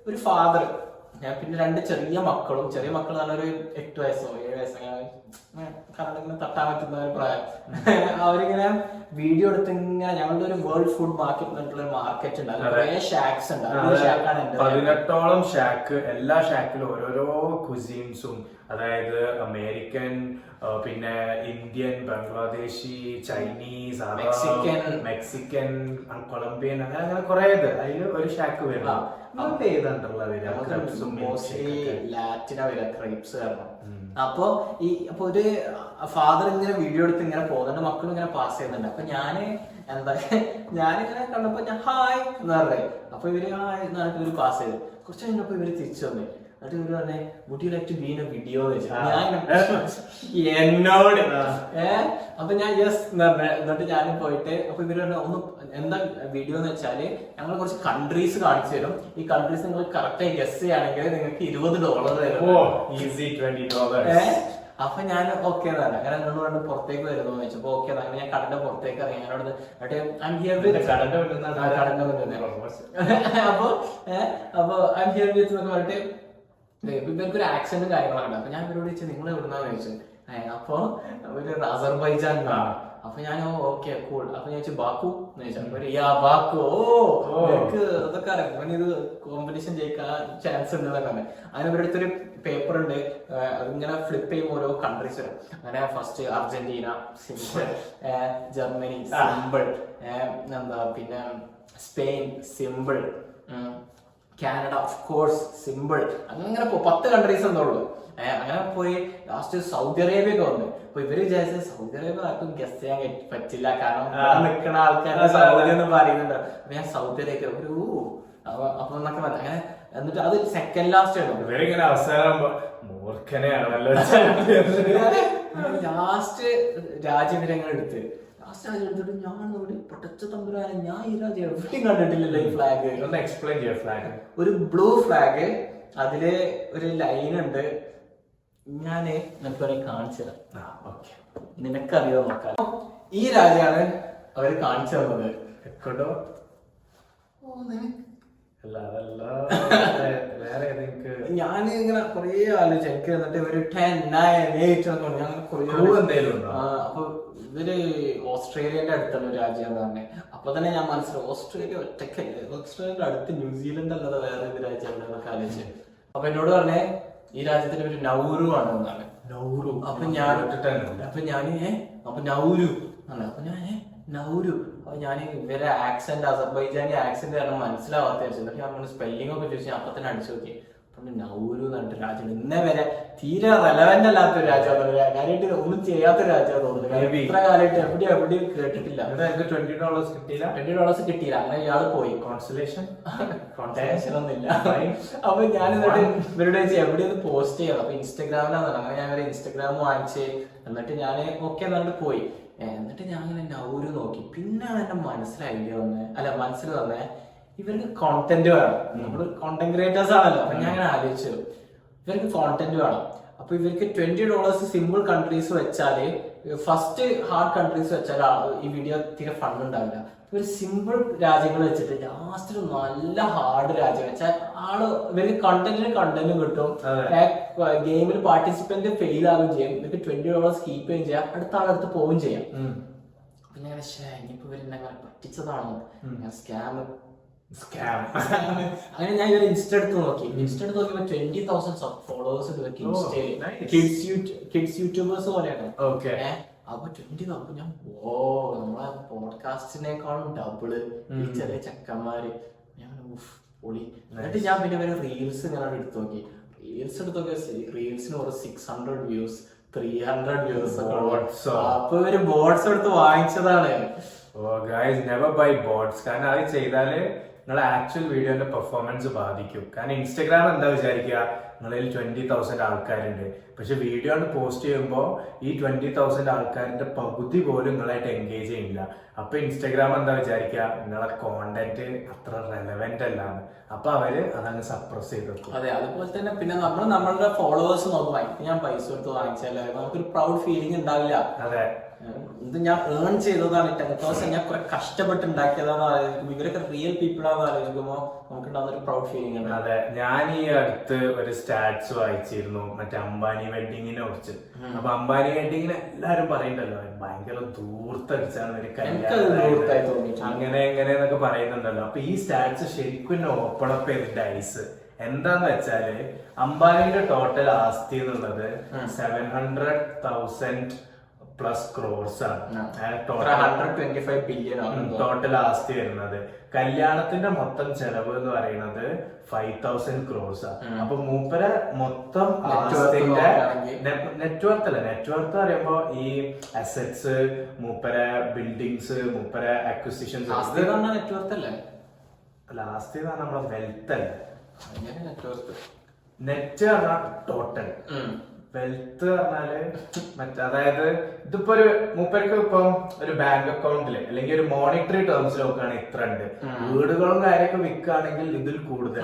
ഒരു ഫാദർ, ഞാൻ പിന്നെ 2 ചെറിയ മക്കൾ നല്ലൊരു 8 വയസ്സോ 7 വയസ്സോ കറണ്ടിങ്ങനെ തട്ടാൻ പറ്റുന്ന ഒരു പ്രായം. അവരിങ്ങനെ വീഡിയോ എടുത്ത് ഇങ്ങനെ ഞങ്ങളുടെ ഒരു വേൾഡ് ഫുഡ് മാർക്കറ്റ് പറഞ്ഞിട്ടുള്ള മാർക്കറ്റ് ഉണ്ട്. കുറെ ഷാക്സ് ഉണ്ട്. 18ഓളം ഷാക്ക്. എല്ലാ ഷാക്കിലും ഓരോരോ കുസീൻസും, അതായത് അമേരിക്കൻ, പിന്നെ Indian, Bangladeshi, Chinese, Mexican, Colombian, അങ്ങനെ കുറെ ഇത്. അതില് ഒരു ഷാക്ക് വരണം. അപ്പൊ ഒരു ഫാദർ ഇങ്ങനെ വീഡിയോ എടുത്ത് ഇങ്ങനെ പോകുന്നുണ്ട്, മക്കളും ഇങ്ങനെ പാസ് ചെയ്യുന്നുണ്ട്. അപ്പൊ ഞാനിങ്ങനെ കണ്ടപ്പോ ഞാൻ ഹായ് എന്ന് പറഞ്ഞേ. അപ്പൊ ഇവര് ഹായ് എന്നിട്ട് ഇവര് പാസ് ചെയ്തു. കുറച്ച് കഴിഞ്ഞപ്പോ ഇവര് തിരിച്ചു വന്നേ. എന്നിട്ട് ഇവര് പറഞ്ഞേ would you like to be in a video എന്നോട്. അപ്പൊ ഞാൻ യെസ് എന്ന് പറഞ്ഞ. എന്നിട്ട് ഞാൻ പോയിട്ട് അപ്പൊ ഇവര് പറഞ്ഞ ഒന്ന് എന്താ വീഡിയോ എന്ന് വെച്ചാല് ഞങ്ങൾ കുറച്ച് കൺട്രീസ് കാണിച്ചു തരും. ഈ കൺട്രീസ് നിങ്ങൾ കറക്റ്റായി ഗസ് ചെയ്യുകയാണെങ്കിൽ നിങ്ങൾക്ക് $20 തരും. ഈസി $20. അപ്പൊ ഞാൻ ഓക്കെ എന്നാണ്. അങ്ങനെ നിങ്ങൾ പറഞ്ഞ് പുറത്തേക്ക് വരുന്നു വെച്ചപ്പോ ഓക്കെ. അങ്ങനെ ഞാൻ കടന്റെ പുറത്തേക്ക് ഇറങ്ങി. എന്നോട് കടന്റെ അപ്പൊ ഐ എം ഹിയർ വിത്ത് എന്നൊക്കെ പറഞ്ഞിട്ട് ഇവർക്ക് ഒരു ആക്സെന്റും കാര്യങ്ങളൊക്കെ. അപ്പൊ ഞാൻ ഇവരോട് ചോദിച്ചു നിങ്ങൾ എവിടുന്നാന്ന് ചോദിച്ചു. അപ്പൊ ഒരു അസർബൈജാൻ. അപ്പൊ ഞാൻ ഓക്കെ കൂൾ. അപ്പൊ ഞാൻ ചോദിച്ചു ബാക്കു എന്ന് ചോദിച്ചു. ബാക്കു, എനിക്ക് അതൊക്കെ അറിയാം, ഇത് കോമ്പറ്റീഷൻ ജയിക്കാൻ ചാൻസ് ഉണ്ട് എന്നൊക്കെ. അതിന് ഇവരുടെ അടുത്തൊരു പേപ്പർ ഉണ്ട്, അതിങ്ങനെ ഫ്ലിപ്പ് ചെയ്യുമ്പോൾ ഓരോ കൺട്രീസ് വരും. അങ്ങനെ first Argentina simple, Germany simple, പിന്നെ Spain simple, Canada of course simple. അങ്ങനെ 10 കൺട്രീസ് എന്നുള്ളൂ. അങ്ങനെ പോയി ലാസ്റ്റ് സൗദി അറേബ്യ ഒക്കെ വന്നു. അപ്പൊ ഇവര് വിചാരിച്ചത് സൗദി അറേബ്യ ആർക്കും ഗസ് ചെയ്യാൻ പറ്റില്ല, കാരണം നിൽക്കുന്ന ആൾക്കാരുടെ സൗദി എന്ന് പറയുന്നുണ്ട്. അപ്പൊ ഞാൻ സൗദി അറേബ്യ അപ്പൊ എന്നൊക്കെ പറഞ്ഞു. അങ്ങനെ എന്നിട്ട് അത് സെക്കൻഡ് ലാസ്റ്റ് ആണ്. ഇവരിങ്ങനെ അവസാനം ലാസ്റ്റ് രാജ്യം ഇവരെങ്ങനെ എടുത്ത് ലാസ്റ്റ് രാജ്യം എടുത്തിട്ട് ഞാൻ നോക്കി പൊട്ടച്ച തമ്പുരാനെ ഞാൻ ഈ രാജ്യം എവിടെയും കണ്ടിട്ടില്ലല്ലോ ഈ ഫ്ലാഗ്. ഒന്ന് എക്സ്പ്ലെയിൻ ചെയ്യാം ഫ്ലാഗ്. ഒരു ബ്ലൂ ഫ്ലാഗ്, അതില് ഒരു ലൈൻ ഉണ്ട്. ഞാന് നിനക്ക് കാണിച്ചു തരാം, നിനക്കറിയോ നോക്കാം. ഈ രാജ്യമാണ് അവര് കാണിച്ചു തന്നത്. എക്കോഡോ വേറെ ഞാൻ ഇങ്ങനെ കൊറേ ആലോചിച്ചു. എനിക്ക് എന്നിട്ട് ഒരു 10, 9, 8 അപ്പൊ ഇവര് ഓസ്ട്രേലിയന്റെ അടുത്തുള്ള ഒരു രാജ്യം തന്നെ. അപ്പൊ തന്നെ ഞാൻ മനസ്സിലായി ഓസ്ട്രേലിയ ഒറ്റക്കല്ലേ, ഓസ്ട്രേലിയന്റെ അടുത്ത് ന്യൂസിലൻഡ് അല്ലാതെ വേറെ ഒരു രാജ്യം ഉണ്ടെന്നൊക്കെ ആലോചിച്ചു. അപ്പൊ എന്നോട് പറഞ്ഞേ ഈ രാജ്യത്തിന്റെ ഒരു നൗരു ആണ് എന്നാണ്. നൗരു. അപ്പൊ ഞാൻ നൗരു ആണ്. അപ്പൊ ഞാൻ നൗരു. അപ്പൊ ഞാൻ ഇവരെ ആക്സെന്റ്, അസർബൈജാനി ആക്സെന്റ് കാരണം മനസ്സിലാവാത്ത വെച്ചിട്ട് ഞാൻ സ്പെല്ലിംഗ് ഒക്കെ ചോദിച്ചു. അപ്പൊ തന്നെ അടിച്ചു നോക്കി. അപ്പൊ നൗരു എന്ന് പറഞ്ഞിട്ട് രാജ്യം ഇന്നേ വരെ തീരെ റെലവെന്റ് അല്ലാത്തൊരു രാജ്യമാണ്. കാര്യമായിട്ട് ഒന്നും ചെയ്യാത്തൊരു രാജ്യമാണ് തോന്നുന്നത്. ഇത്ര കാലമായിട്ട് എവിടെയും കേട്ടിട്ടില്ല. $20 കിട്ടിയില്ല. $20 കിട്ടിയില്ല. അങ്ങനെ ഇയാള് പോയി. കോൺസലേഷൻ ഒന്നുമില്ല. അപ്പൊ ഞാൻ എന്നിട്ട് ഇവരുടെ എവിടെയൊന്ന് പോസ്റ്റ് ചെയ്യാം. അപ്പൊ ഇൻസ്റ്റാഗ്രാമിലാണ്. അങ്ങനെ ഞാൻ ഇവരെ ഇൻസ്റ്റാഗ്രാം വാങ്ങിച്ച് എന്നിട്ട് ഞാൻ ഓക്കെ എന്നിട്ട് പോയി. എന്നിട്ട് ഞാൻ അങ്ങനെ നൗരു നോക്കി. പിന്നാണ് എന്റെ മനസ്സിൽ വന്നേ ഇവർക്ക് കോണ്ടന്റ് വേണം. നമ്മള് കോണ്ടന്റ് ക്രിയേറ്റേഴ്സ് ആണല്ലോ. അപ്പൊ ഞാൻ അങ്ങനെ ആലോചിച്ചു ഇവർക്ക് കോണ്ടന്റ് വേണം. അപ്പൊ ഇവർക്ക് $20 സിമ്പിൾ കൺട്രീസ് വെച്ചാല്, ഫസ്റ്റ് ഹാർഡ് കൺട്രീസ് വെച്ചാൽ ഈ വീഡിയോ തീരെ ഫണ്ട് ഉണ്ടാവില്ല. ഒരു സിമ്പിൾ രാജ്യങ്ങൾ വെച്ചിട്ട് ലാസ്റ്റ് നല്ല ഹാർഡ് രാജ്യം വെച്ചാൽ ഇവർക്ക് കണ്ടന്റും കിട്ടും. ഗെയിമിൽ പാർട്ടിസിപ്പന്റ് ഫെയിൽ ആവുകയും ചെയ്യും. ഇവർക്ക് $20 കീപ്പ് ചെയ്യുകയും ചെയ്യാം. അടുത്ത ആളടുത്ത് പോവുകയും ചെയ്യാം. അപ്പൊ ഞാൻ ഇനിയിപ്പോ ഇവരെന്നെ പറ്റിച്ചതാണോ, അങ്ങനെ ഞാൻ ഇവരെ ഇൻസ്റ്റ എടുത്ത് നോക്കിയപ്പോ 20,000 ഫോളോവേഴ്സ് കിഡ്സ് യൂട്യൂബേഴ്സ് പോലെയാണ്. അപ്പൊ 20,000 ഞാൻ നമ്മളെ പോഡ്കാസ്റ്റിനേക്കാളും ഡബിള് ഈ ചെറിയ ചെക്കന്മാര്. ഞാൻ പൊളി. എന്നിട്ട് ഞാൻ പിന്നെ ഇവരെ റീൽസ് ഇങ്ങനെ എടുത്ത് നോക്കി. റീൽസിന് ഒരു 600 വ്യൂസ്, 300 വ്യൂസ്. അപ്പൊ ഇവര് ബോട്ട്സ് എടുത്ത് വാങ്ങിച്ചതാണ്. Never buy bots. കാരണം അത് ചെയ്താല് നിങ്ങളെ ആക്ച്വൽ വീഡിയോന്റെ പെർഫോമൻസ് ബാധിക്കും. കാരണം ഇൻസ്റ്റാഗ്രാം എന്താ വിചാരിക്കുക, നിങ്ങളിൽ 20,000 ആൾക്കാരുണ്ട്. പക്ഷെ വീഡിയോ പോസ്റ്റ് ചെയ്യുമ്പോൾ ഈ 20,000 ആൾക്കാരുടെ പകുതി പോലും നിങ്ങളായിട്ട് എൻഗേജ് ചെയ്യില്ല. അപ്പൊ ഇൻസ്റ്റാഗ്രാം എന്താ വിചാരിക്കുക, നിങ്ങളെ കോണ്ടന്റ് അത്ര റെലവെന്റ് അല്ലാന്ന്. അപ്പൊ അവര് അതങ്ങ് സപ്രസ് ചെയ്ത് വെക്കും. അതെ, അതുപോലെ തന്നെ പിന്നെ നമ്മളുടെ ഫോളോവേഴ്സ് നോക്കുമ്പോൾ ഞാൻ പൈസ കൊടുത്ത് വാങ്ങിച്ചാൽ നമുക്കൊരു പ്രൗഡ് ഫീലിംഗ് ഉണ്ടാവില്ല. അതെ, ഇത് ഞാൻ ഏൺ ചെയ്തതാണ്. 10,000 ഞാൻ കുറെ കഷ്ടപ്പെട്ട് ഉണ്ടാക്കിയതാണെന്ന് ആലോചിക്കുമ്പോൾ ഇവരൊക്കെ റിയൽ പീപ്പിൾ ആണെന്ന് ആലോചിക്കുമ്പോൾ നമുക്ക് ഉണ്ടാകുന്ന ഒരു പ്രൗഡ് ഫീലിംഗ് ഉണ്ട്. അതെ, ഞാൻ ഈ അടുത്ത് ഒരു സ്റ്റാറ്റ്സ് വായിച്ചിരുന്നു മറ്റേ അംബാനി വെഡിങ്ങിനെ കുറിച്ച്. അപ്പൊ അംബാനി വെഡിങ്ങിന് എല്ലാരും പറയണ്ടല്ലോ ഭയങ്കര ദൂർത്തടിച്ചാണ് ഒരു അങ്ങനെ എങ്ങനെയെന്നൊക്കെ പറയുന്നുണ്ടല്ലോ. അപ്പൊ ഈ സ്റ്റാറ്റ്സ് ശരിക്കും ഓപ്പൺ അപ്പ് ചെയ്തിട്ട് ഐസ് എന്താന്ന് വെച്ചാല് അംബാനിയുടെ ടോട്ടൽ ആസ്തി എന്നുള്ളത് 700,000 പ്ലസ് ക്രോർസ് ആണ്. 125 ബില്യൺ ടോട്ടൽ ആസ്തി വരുന്നത്. കല്യാണത്തിന്റെ മൊത്തം ചെലവ് എന്ന് പറയുന്നത് 5,000 ക്രോർസ് ആണ്. അപ്പൊ മൂപ്പര മൊത്തം ആസ്തിന്റെ നെറ്റ്വർത്ത് അല്ല, നെറ്റ്വർത്ത് പറയുമ്പോ ഈ അസറ്റ്സ്, മൂപ്പര ബിൽഡിങ്സ്, മൂപ്പര അക്വിസിഷൻസ്, നെറ്റ്വർത്ത് അല്ലേ? അല്ല, ആസ്തി എന്ന് പറഞ്ഞാൽ നമ്മളെ വെൽത്ത് അല്ല. നെറ്റ് പറഞ്ഞാൽ ടോട്ടൽ, വെൽത്ത് പറഞ്ഞാല് അതായത് ഇതിപ്പോ ഒരു മൂപ്പർക്ക് ഇപ്പം ഒരു ബാങ്ക് അക്കൗണ്ടില് അല്ലെങ്കിൽ ഒരു മോണിറ്ററി ടേംസിൽ നോക്കുകയാണെങ്കിൽ ഇത്ര ഉണ്ട്. വീടുകളും കാര്യമൊക്കെ വിൽക്കുകയാണെങ്കിൽ ഇതിൽ കൂടുതൽ.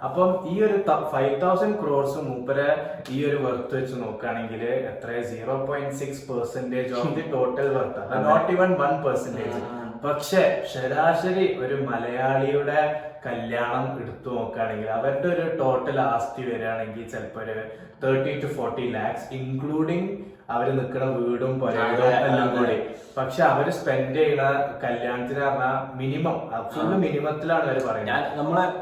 അപ്പം ഈ ഒരു 5,000 ക്രോർസ് മൂപ്പര് ഈ ഒരു വെർത്ത് വെച്ച് നോക്കുകയാണെങ്കിൽ എത്ര 0.6% of the total worth, not even 1%. പക്ഷെ ശരാശരി ഒരു മലയാളിയുടെ കല്യാണം എടുത്തു നോക്കുകയാണെങ്കിൽ അവരുടെ ഒരു ടോട്ടൽ ആസ്തി വരികയാണെങ്കിൽ ചിലപ്പോ ഒരു 30 to 40 lakhs ഇൻക്ലൂഡിങ് അവര് നിൽക്കുന്ന വീടും പൊരകളും എല്ലാം കൂടി. പക്ഷെ അവര് സ്പെൻഡ് ചെയ്യുന്ന കല്യാണത്തിന് പറഞ്ഞാൽ മിനിമം, ഫുള്ള് മിനിമത്തിലാണ് അവര് പറയുന്നത്.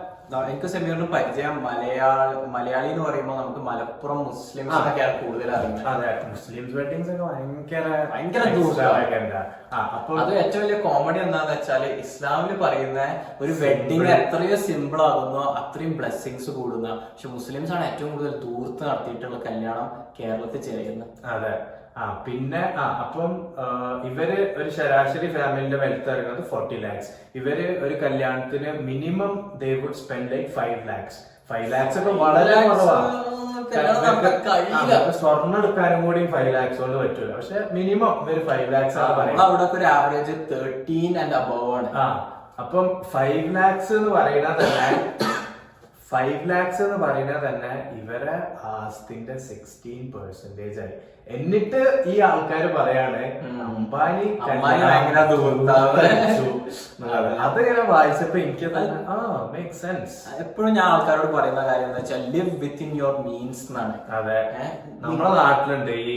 എനിക്ക് സെമീറിന് പരിചയം മലയാളി എന്ന് പറയുമ്പോൾ നമുക്ക് മലപ്പുറം മുസ്ലിംസിനൊക്കെയാണ് കൂടുതൽ അറിയുന്നത്. അതെ, മുസ്ലിംസ് വെഡിങ്സ് ഒക്കെ ഭയങ്കര അത് ഏറ്റവും വലിയ കോമഡി എന്താന്ന് വെച്ചാല് ഇസ്ലാമില് പറയുന്ന ഒരു വെഡിങ് എത്രയോ സിമ്പിൾ ആകുന്നോ അത്രയും ബ്ലെസ്സിങ്സ് കൂടുന്ന. പക്ഷെ മുസ്ലിംസ് ആണ് ഏറ്റവും കൂടുതൽ ദൂരത്ത് നടത്തിയിട്ടുള്ള കല്യാണം കേരളത്തിൽ ചെയ്യുന്നത്. അതെ, പിന്നെ അപ്പം ഇവര് ഒരു ശരാശരി ഫാമിലിന്റെ വെൽത്ത് ഇറങ്ങുന്നത് 40 lakhs. ഇവര് ഒരു കല്യാണത്തിന് minimum they would spend like 5 lakhs. 5 lakhs ഒക്കെ വളരെ കുറവാണ്. കല്യാണം നടത്താൻ കഴിയില്ല. സ്വർണ്ണം എടുക്കാനും കൂടി 5 lakhs കൊണ്ട് പറ്റൂല. പക്ഷെ മിനിമം ഒരു 5 lakhs ആണ് പറയുന്നത്. അവിടെ ഒരു ആവറേജ് 13 and above ആണ്. അപ്പം 5 lakhs എന്ന് പറയുന്നത് തന്നെ 5 lakhs എന്ന് പറയുന്നത് തന്നെ ഇവരെ ആസ്തിന്റെ 16% ആയി. എന്നിട്ട് ഈ ആൾക്കാര് പറയാണ് അംബാനി അതിങ്ങനെ വായിച്ചപ്പോ എനിക്ക് മേക്ക് സെൻസ്. എപ്പോഴും ഞാൻ ആൾക്കാരോട് പറയുന്ന കാര്യം എന്താ വെച്ചാൽ ലിവ് വിത്തിൻ യുവർ മീൻസ് എന്നാണ്. അതെ, നമ്മളെ നാട്ടിലുണ്ട് ഈ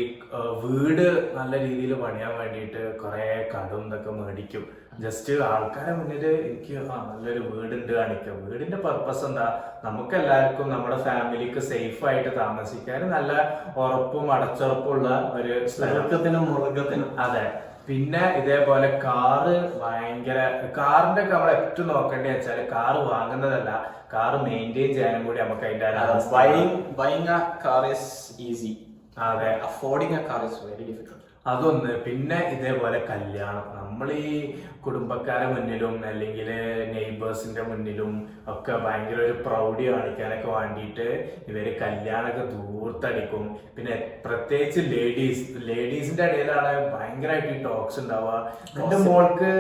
വീട് നല്ല രീതിയിൽ പണിയാൻ വേണ്ടിയിട്ട് കുറെ കടം ഇതൊക്കെ മേടിക്കും. ജസ്റ്റ് ആൾക്കാരെ മുന്നിൽ എനിക്ക് നല്ലൊരു വീടുണ്ട് കാണിക്കാം. വീടിന്റെ പർപ്പസ് എന്താ? നമുക്ക് എല്ലാവർക്കും നമ്മുടെ ഫാമിലിക്ക് സേഫ് ആയിട്ട് താമസിക്കാൻ നല്ല ഉറപ്പും അടച്ചുറപ്പുള്ള ഒരു സ്ഥലത്തിനും മൃഗത്തിനും. അതെ. പിന്നെ ഇതേപോലെ കാറ് കാറിന്റെ ഒക്കെ നമ്മൾ ഏറ്റവും നോക്കേണ്ടത് വെച്ചാല് കാറ് വാങ്ങുന്നതല്ല, കാറ് മെയിൻറ്റെയിൻ ചെയ്യാനും കൂടി നമുക്ക് അതിന്റെ buying a car is easy. അതെ, affording a car is very difficult. അതൊന്ന്. പിന്നെ ഇതേപോലെ കല്യാണം നമ്മൾ ഈ കുടുംബക്കാരെ മുന്നിലും അല്ലെങ്കിൽ നെയ്ബേഴ്സിന്റെ മുന്നിലും ഒക്കെ ഭയങ്കര ഒരു പ്രൗഢി കാണിക്കാനൊക്കെ വേണ്ടിയിട്ട് ഇവര് കല്യാണമൊക്കെ ദൂർത്തടിക്കും. പിന്നെ പ്രത്യേകിച്ച് ലേഡീസിന്റെ ഇടയിലാണ് ഭയങ്കരമായിട്ട് ഈ ടോക്സ് ഉണ്ടാവുക. എന്റെ മോൾക്ക്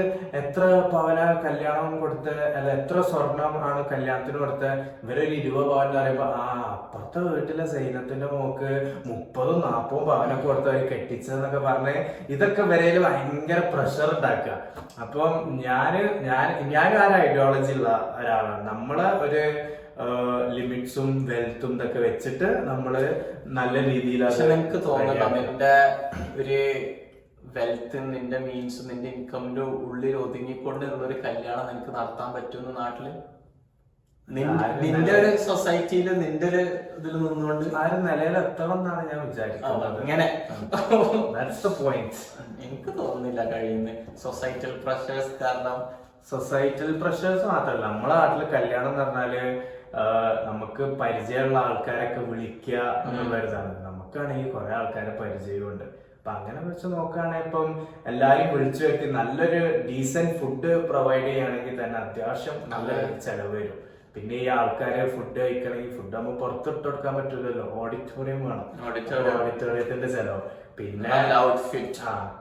എത്ര പവന കല്യാണം കൊടുത്ത്, അല്ല എത്ര സ്വർണം ആണ് കല്യാണത്തിന് കൊടുത്ത്, ഇവരൊരു 20 പവൻ എന്ന് പറയുമ്പോ അപ്പുറത്തെ വീട്ടിലെ സൈനത്തിന്റെ മോക്ക് 30-40 പവനൊക്കെ കൊടുത്ത് അവർ കെട്ടിച്ചതെന്നൊക്കെ പറഞ്ഞ് ഇതൊക്കെ വരയില് ഭയങ്കര പ്രഷർ ഉണ്ടാക്കുക. അപ്പം ഞാനും ആ ഐഡിയോളജി ഉള്ള ഒരാളാണ്. നമ്മളെ ഒരു ലിമിറ്റ്സും വെൽത്തും ഇതൊക്കെ വെച്ചിട്ട് നമ്മള് നല്ല രീതിയിൽ. എനിക്ക് തോന്നുന്നുണ്ടോ നിന്റെ ഒരു വെൽത്ത്, നിന്റെ മീൻസും നിന്റെ ഇൻകമിന്റെ ഉള്ളിൽ ഒതുങ്ങിക്കൊണ്ടുള്ള ഒരു കല്യാണം നിനക്ക് നടത്താൻ പറ്റുമെന്ന് നാട്ടില്? നിന്റെ ഒരു സൊസൈറ്റിയില് നിന്റെ ഒരു ഇതിൽ നിന്നുകൊണ്ട് ആ ഒരു നിലയിലെത്തണം എന്നാണ് ഞാൻ വിചാരിക്കുന്നത്. ഇങ്ങനെ എനിക്ക് തോന്നുന്നില്ല കഴിയുന്നത്. സൊസൈറ്റൽ പ്രഷേഴ്സ് കാരണം. സൊസൈറ്റൽ പ്രഷേഴ്സ് മാത്രമല്ല, നമ്മളെ നാട്ടില് കല്യാണം എന്ന് പറഞ്ഞാല് നമുക്ക് പരിചയമുള്ള ആൾക്കാരൊക്കെ വിളിക്കുക എന്നുള്ളൊരിതാണ്. നമുക്കാണെങ്കിൽ കുറെ ആൾക്കാരെ പരിചയമുണ്ട്. അപ്പൊ അങ്ങനെ വെച്ച് നോക്കുകയാണെങ്കിൽ ഇപ്പം എല്ലാരും വിളിച്ചു വരുത്തി നല്ലൊരു ഡീസന്റ് ഫുഡ് പ്രൊവൈഡ് ചെയ്യുകയാണെങ്കിൽ തന്നെ അത്യാവശ്യം നല്ല ചെലവ് വരും. പിന്നെ ഈ ആൾക്കാരെ ഫുഡ് കഴിക്കണമെങ്കിൽ ഫുഡ് നമുക്ക് പുറത്തിട്ട് കൊടുക്കാൻ പറ്റില്ലല്ലോ, ഓഡിറ്റോറിയം വേണം, ഓഡിറ്റോറിയത്തിന്റെ ചെലവ്. പിന്നെ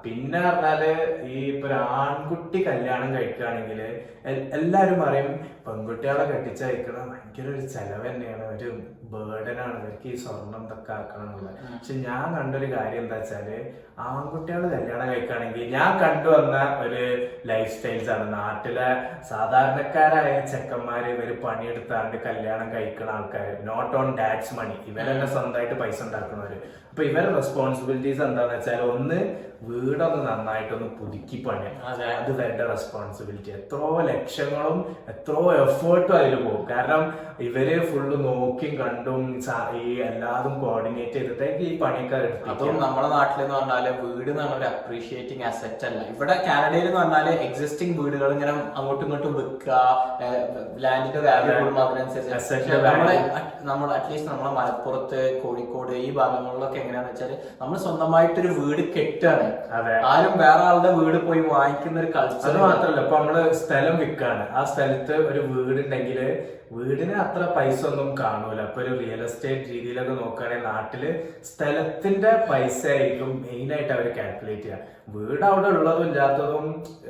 പിന്നെ പറഞ്ഞാല് ഈ ഇപ്പൊ ഒരു ആൺകുട്ടി കല്യാണം കഴിക്കുകയാണെങ്കിൽ എല്ലാരും പറയും പെൺകുട്ടികളെ കെട്ടിച്ചയക്കണം ഭയങ്കര ഒരു ചെലവ് തന്നെയാണ്, ഒരു ബേർഡനാണ് ഇവർക്ക് ഈ സ്വർണം ഇതൊക്കെ ആക്കണം എന്നുള്ളത്. പക്ഷെ ഞാൻ കണ്ടൊരു കാര്യം എന്താ വെച്ചാല് ആൺകുട്ടികളെ കല്യാണം കഴിക്കുകയാണെങ്കിൽ ഞാൻ കണ്ടുവന്ന ഒരു ലൈഫ് സ്റ്റൈൽസ് ആണ്. നാട്ടിലെ സാധാരണക്കാരായ ചെക്കന്മാര് ഇവര് പണിയെടുത്താണ്ട് കല്യാണം കഴിക്കുന്ന ആൾക്കാർ, നോട്ട് ഓൺ ഡാഡ്സ് മണി, ഇവരെന്നെ സ്വന്തമായിട്ട് പൈസ ഉണ്ടാക്കുന്നവര്. അപ്പൊ ഇവരുടെ റെസ്പോൺസിബിലിറ്റീസ് എന്താന്ന് വെച്ചാൽ ഒന്ന് വീടൊന്ന് നന്നായിട്ടൊന്ന് പുതുക്കി പണിയാം, അത് ഇവരുടെ റെസ്പോൺസിബിലിറ്റി. എത്രയോ ലക്ഷങ്ങളും എത്രയോ എഫേർട്ടും അതിൽ പോകും. കാരണം ഇവര് ഫുള്ള് നോക്കിയും കണ്ടും ഈ എല്ലാതും കോർഡിനേറ്റ് ചെയ്തിട്ടേക്ക് ഈ പണിയൊക്കെ എടുത്തു. അതും നമ്മുടെ നാട്ടിൽ എന്ന് പറഞ്ഞാല് വീട് എന്ന് പറഞ്ഞ അപ്രീഷിയേറ്റിംഗ് അസെറ്റ് അല്ല. ഇവിടെ കാനഡയിൽ എന്ന് പറഞ്ഞാല് എക്സിസ്റ്റിംഗ് വീടുകൾ ഇങ്ങനെ അങ്ങോട്ടും ഇങ്ങോട്ടും വെക്കുക, ലാൻഡിന്റെ വാല്യൂ കൂടുമ്പോൾ അതിനനുസരിച്ച് നമ്മൾ അറ്റ്ലീസ്റ്റ് നമ്മളെ മലപ്പുറത്ത്, കോഴിക്കോട് ഈ ഭാഗങ്ങളിലൊക്കെ എങ്ങനെയാന്ന് വെച്ചാല് നമ്മൾ സ്വന്തമായിട്ടൊരു വീട് കെട്ടാണ്. ആരും വേറെ ആളുടെ വീട് പോയി വാങ്ങിക്കുന്ന ഒരു കൾച്ചർ. അത് മാത്രല്ല, ഇപ്പൊ നമ്മള് സ്ഥലം വിൽക്കാണ്, ആ സ്ഥലത്ത് ഒരു വീടുണ്ടെങ്കിൽ വീടിന് അത്ര പൈസ ഒന്നും കാണൂല. അപ്പൊ ഒരു റിയൽ എസ്റ്റേറ്റ് രീതിയിലൊക്കെ നോക്കുകയാണെങ്കിൽ നാട്ടില് സ്ഥലത്തിന്റെ പൈസ ആയിരിക്കും മെയിൻ ആയിട്ട് അവർ കാൽക്കുലേറ്റ് ചെയ്യുക. വീട് അവിടെ ഉള്ളതും ഇല്ലാത്തതും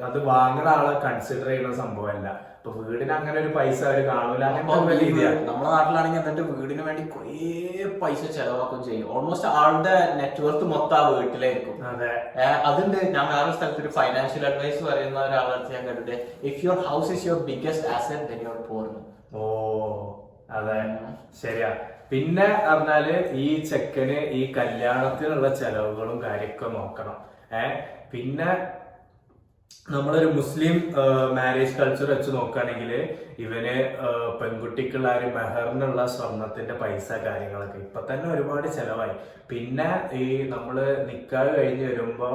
അത് വാങ്ങുന്ന ആളെ കൺസിഡർ ചെയ്യുന്ന സംഭവമല്ല. അപ്പൊ വീടിന് അങ്ങനെ ഒരു പൈസ അവര് കാണൂല. നമ്മുടെ നാട്ടിലാണെങ്കിൽ എന്നിട്ട് വീടിന് വേണ്ടി കുറേ പൈസ ചെലവാക്കും ചെയ്യും. ഓൾമോസ്റ്റ് ആളുടെ നെറ്റ്വർത്ത് മൊത്തം ആ വീട്ടിലായിരിക്കും. അതുണ്ട്. ഞാൻ വേറെ സ്ഥലത്ത് ഒരു ഫൈനാൻഷ്യൽ അഡ്വൈസ് പറയുന്ന ഒരാളടുത്ത് ഞാൻ കണ്ടിട്ട്, if your house is your biggest asset then you are poor. ഓ അതെ, ശരിയാ. പിന്നെ പറഞ്ഞാല് ഈ ചെക്കന് ഈ കല്യാണത്തിനുള്ള ചെലവുകളും കാര്യമൊക്കെ നോക്കണം. പിന്നെ നമ്മളൊരു മുസ്ലിം മാരേജ് കൾച്ചർ വെച്ച് നോക്കുകയാണെങ്കിൽ ഇവന് പെൺകുട്ടിക്കുള്ള ഒരു മെഹറിനുള്ള സ്വർണത്തിന്റെ പൈസ കാര്യങ്ങളൊക്കെ ഇപ്പൊ തന്നെ ഒരുപാട് ചെലവായി. പിന്നെ ഈ നമ്മള് നിക്കാഹ് കഴിഞ്ഞ് വരുമ്പോ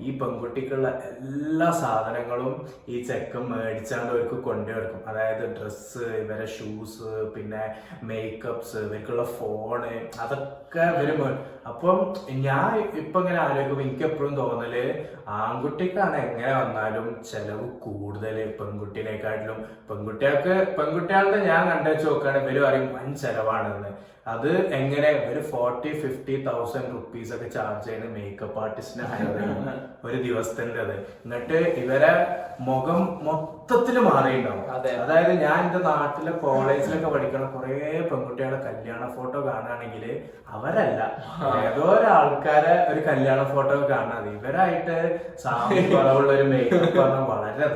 ഈ പെൺകുട്ടിക്കുള്ള എല്ലാ സാധനങ്ങളും ഈ ചെക്കൻ മേടിച്ചാണ്ട് അവർക്ക് കൊണ്ടുവരും. അതായത് ഡ്രസ്സ്, ഇവരെ ഷൂസ്, പിന്നെ മേക്കപ്സ്, ഇവർക്കുള്ള ഫോണ്, അതൊക്കെ ഇവര്. അപ്പം ഞാൻ ഇപ്പൊ ഇങ്ങനെ ആലോചിക്കുമ്പോ എനിക്ക് എപ്പോഴും തോന്നല് ആൺകുട്ടിക്കാണ് എങ്ങനെ വന്നാലും ചെലവ് കൂടുതൽ പെൺകുട്ടിനെക്കാട്ടിലും. പെൺകുട്ടികളുടെ ഞാൻ കണ്ടുവെച്ച് നോക്കുകയാണെങ്കിൽ ഇവര് പറയും വൻ ചെലവാണെന്ന്. അത് എങ്ങനെ ഒരു 40-50,000 റുപ്പീസ് ഒക്കെ ചാർജ് ചെയ്യുന്ന മേക്കപ്പ് ആർട്ടിസ്റ്റിനെ ഹയർ ചെയ്യുന്ന ഒരു ദിവസത്തിന്റെ അത്. എന്നിട്ട് ഇവരെ മുഖം മൊത്തത്തിൽ മാറിയിട്ടുണ്ടാവും. അതായത് ഞാൻ എന്റെ നാട്ടിലെ കോളേജിലൊക്കെ പഠിക്കണ കുറെ പെൺകുട്ടികളുടെ കല്യാണ ഫോട്ടോ കാണുകയാണെങ്കിൽ അവരല്ല ഏതോ ഒരാൾക്കാരെ ഒരു കല്യാണ ഫോട്ടോ കാണാതെ ഇവരായിട്ട് സാമ്യം കുറവുള്ള ഒരു മേക്കപ്പ് പറഞ്ഞാൽ വളരെ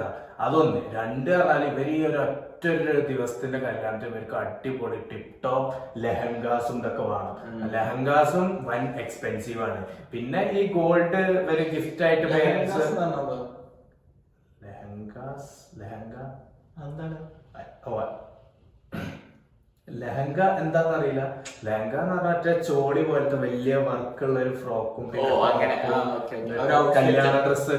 അതൊന്ന്. രണ്ട് പറഞ്ഞാൽ ഇവർ ഈ ഒറ്റൊരു ദിവസത്തിന്റെ കല്യാണത്തിന് ഇവർക്ക് അടിപൊളി ടിപ് ടോപ്പ് ലെഹങ്കാസും ഇതൊക്കെ വേണം. ലെഹങ്കാസും വൻ എക്സ്പെൻസീവ് ആണ്. പിന്നെ ഈ ഗോൾഡ് ഇവര് ഗിഫ്റ്റ് ആയിട്ട് പേരൻസ് ലെഹങ്ക എന്താന്ന് അറിയില്ല. ലെഹങ്ക എന്ന് പറഞ്ഞാൽ ചോടി പോലത്തെ വലിയ വർക്കുള്ള ഒരു ഫ്രോക്കും കല്യാണ ഡ്രസ്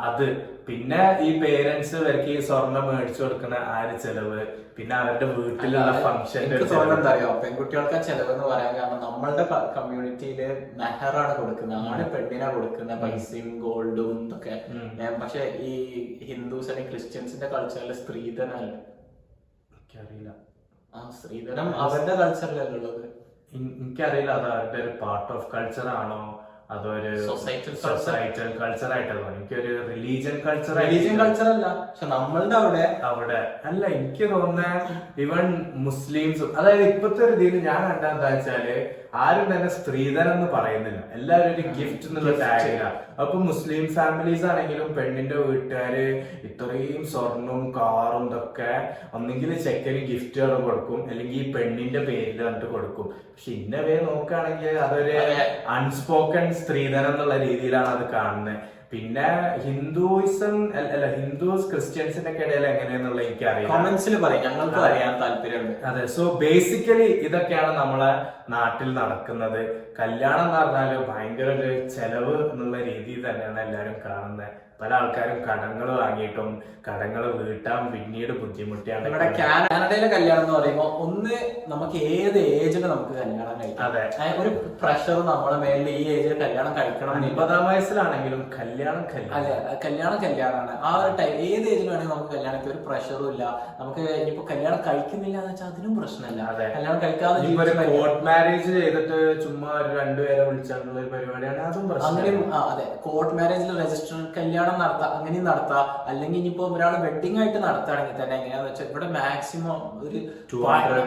അത്. പിന്നെ ഈ പേരൻസ് ഇവർക്ക് ഈ സ്വർണം മേടിച്ചു കൊടുക്കുന്ന ആ ഒരു ചെലവ്, പിന്നെ അവരുടെ വീട്ടിലുള്ള ഫംഗ്ഷൻ. അറിയോ പെൺകുട്ടികൾക്ക് ചെലവ് എന്ന് പറയാൻ കാരണം നമ്മളുടെ കമ്മ്യൂണിറ്റിയില് മെഹറാണ് കൊടുക്കുന്നത്, ആണ് പെണ്ണിനാ കൊടുക്കുന്ന പൈസയും ഗോൾഡും ഇതൊക്കെ. പക്ഷെ ഈ ഹിന്ദുസ് അല്ലെങ്കിൽ ക്രിസ്ത്യൻസിന്റെ കൾച്ചറിൽ സ്ത്രീധനല്ലേ? എനിക്കറിയില്ല. സ്ത്രീധനം അവരുടെ കൾച്ചറിലല്ലേ ഉള്ളത്? എനിക്കറിയില്ല അത് അവരുടെ ഒരു പാർട്ട് ഓഫ് കൾച്ചർ ആണോ അതൊരു സൊസൈറ്റൽ കൾച്ചർ ആയിട്ട്. എനിക്കൊരു റിലീജിയൻ കൾച്ചർ അല്ല. പക്ഷെ നമ്മളുടെ അവിടെ അല്ല. എനിക്ക് തോന്നുന്ന ഇവൻ മുസ്ലിംസും, അതായത് ഇപ്പത്തെ ഒരു ഇതിൽ ഞാൻ കണ്ടെന്താ വെച്ചാല് ആരും തന്നെ സ്ത്രീധനം എന്ന് പറയുന്നില്ല, എല്ലാവരും ഒരു ഗിഫ്റ്റ് എന്നുള്ള ടാഗില്ല. അപ്പൊ മുസ്ലിം ഫാമിലീസ് ആണെങ്കിലും പെണ്ണിന്റെ വീട്ടുകാര് ഇത്രയും സ്വർണവും കാറും ഇതൊക്കെ ഒന്നെങ്കിൽ ചെക്കന് ഗിഫ്റ്റുകൾ കൊടുക്കും, അല്ലെങ്കിൽ ഈ പെണ്ണിന്റെ പേരിൽ കണ്ടിട്ട് കൊടുക്കും. പക്ഷെ ഇന്ന വേ നോക്കുകയാണെങ്കിൽ അതൊരു അൺസ്പോക്കൺ സ്ത്രീധനം എന്നുള്ള രീതിയിലാണ് അത് കാണുന്നത്. പിന്നെ ഹിന്ദുയിസം അല്ല, ഹിന്ദുസ് ക്രിസ്ത്യൻസിന്റെ ഇടയിൽ എങ്ങനെയാന്നുള്ള ഞങ്ങൾക്ക് അറിയാൻ താല്പര്യമുണ്ട്. അതെ. സോ ബേസിക്കലി ഇതൊക്കെയാണ് നമ്മളെ നാട്ടിൽ നടക്കുന്നത്. കല്യാണം എന്ന് പറഞ്ഞാല് ഭയങ്കര ഒരു ചെലവ് എന്നുള്ള രീതിയിൽ തന്നെയാണ് എല്ലാരും കാണുന്നത്. പല ആൾക്കാരും കടങ്ങൾ വാങ്ങിയിട്ടും കടങ്ങൾ വീട്ടാൻ പിന്നീട് ബുദ്ധിമുട്ടിയാണ്. ഇവിടെ കാനഡയിലെ കല്യാണം എന്ന് പറയുമ്പോൾ ഒന്ന് നമുക്ക് ഏത് ഏജിൽ നമുക്ക് കല്യാണം കഴിക്കാം. അതെ. ഒരു പ്രഷർ നമ്മളെ മേലിൽ ഈ ഏജിൽ കല്യാണം കഴിക്കണം. 50 വയസ്സിലാണെങ്കിലും കല്യാണം കല്യാണമാണ്. ആ ഒരു ടൈം ഏത് ഏജിൽ വേണമെങ്കിൽ നമുക്ക് കല്യാണത്തിൽ ഒരു പ്രഷറും ഇല്ല. നമുക്ക് ഇനിയിപ്പോ കല്യാണം കഴിക്കുന്നില്ല എന്ന് വെച്ചാൽ അതിനും പ്രശ്നമില്ല. കല്യാണം കഴിക്കാതെ കോർട്ട് മാരേജ് ചെയ്തിട്ട് ചുമ്മാ ഒരു 2 പേരെ വിളിച്ചാലുള്ള ഒരു പരിപാടിയാണ്, അതും അങ്ങനെയും. അതെ, കോർട്ട് മാരേജിൽ രജിസ്റ്റർ കല്യാണം നടത്താം, അങ്ങനെയും നടത്താം. അല്ലെങ്കിൽ ഇനിയിപ്പോ ഒരാൾ വെഡിങ് ആയിട്ട് നടത്തുകയാണെങ്കിൽ തന്നെ എങ്ങനെയാന്ന് വെച്ചാൽ ഇവിടെ മാക്സിമം ഒരു 100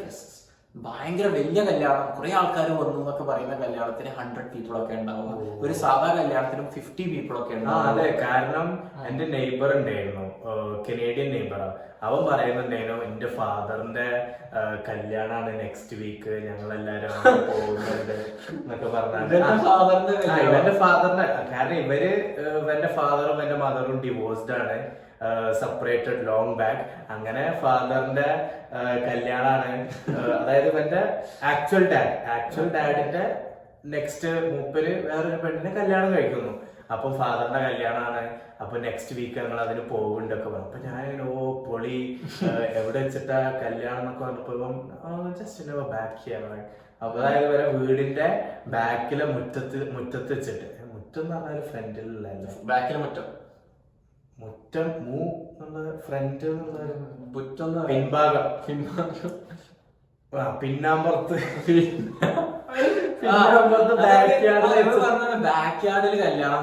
ഗസ്റ്റ്സ്. ഭയങ്കര വലിയ കല്യാണം, കുറെ ആൾക്കാർ വന്നു എന്നൊക്കെ പറയുന്ന കല്യാണത്തിന് 100 പീപ്പിൾ ഒക്കെ ഉണ്ടാവും. ഒരു സാധാ കല്യാണത്തിനും 50 പീപ്പിൾ ഒക്കെ ഉണ്ടാവും. അതെ. കാരണം എന്റെ നെയ്ബർ ഉണ്ടായിരുന്നു, കനേഡിയൻ നെയ്ബറാ. അവൻ പറയുന്നുണ്ടായിരുന്നു എന്റെ ഫാദറിന്റെ കല്യാണാണ് നെക്സ്റ്റ് വീക്ക്, ഞങ്ങളെല്ലാരും പോകുന്നുണ്ട് എന്നൊക്കെ പറഞ്ഞാൽ. ഇവന്റെ ഫാദറിന്റെ കാരണം ഇവന്റെ ഫാദറും എന്റെ മദറും ഡിവോഴ്സ്ഡ് ആണ്, സെപ്പറേറ്റഡ് ലോങ് ബാക്ക്. അങ്ങനെ ഫാദറിന്റെ കല്യാണാണ്, അതായത് ഇവന്റെ ആക്ച്വൽ ഡാഡിന്റെ നെക്സ്റ്റ് മൂപ്പര് വേറൊരു പെണ്ണിനെ കല്യാണം കഴിക്കുന്നു. അപ്പൊ ഫാദറിന്റെ കല്യാണാണ്, അപ്പൊ നെക്സ്റ്റ് വീക്ക് ഞങ്ങൾ അതിന് പോകുന്നുണ്ടൊക്കെ പറഞ്ഞു. അപ്പൊ ഞാൻ പൊളി എവിടെ വെച്ചിട്ടാ കല്യാണം എന്നൊക്കെ പറഞ്ഞപ്പോ ജസ്റ്റ് ബാക്ക് അപ്പൊ അതായത് വരെ വീടിന്റെ ബാക്കിലെ മുറ്റത്ത് വെച്ചിട്ട്, മുറ്റം എന്ന് പറഞ്ഞാൽ ഫ്രണ്ടിലല്ലോ, ബാക്കിലെ മുറ്റം ഫ്രണ്ട് പിൻഭാഗം പിന്നാമ്പുറത്ത് ബാക്ക് യാർഡിൽ കല്യാണം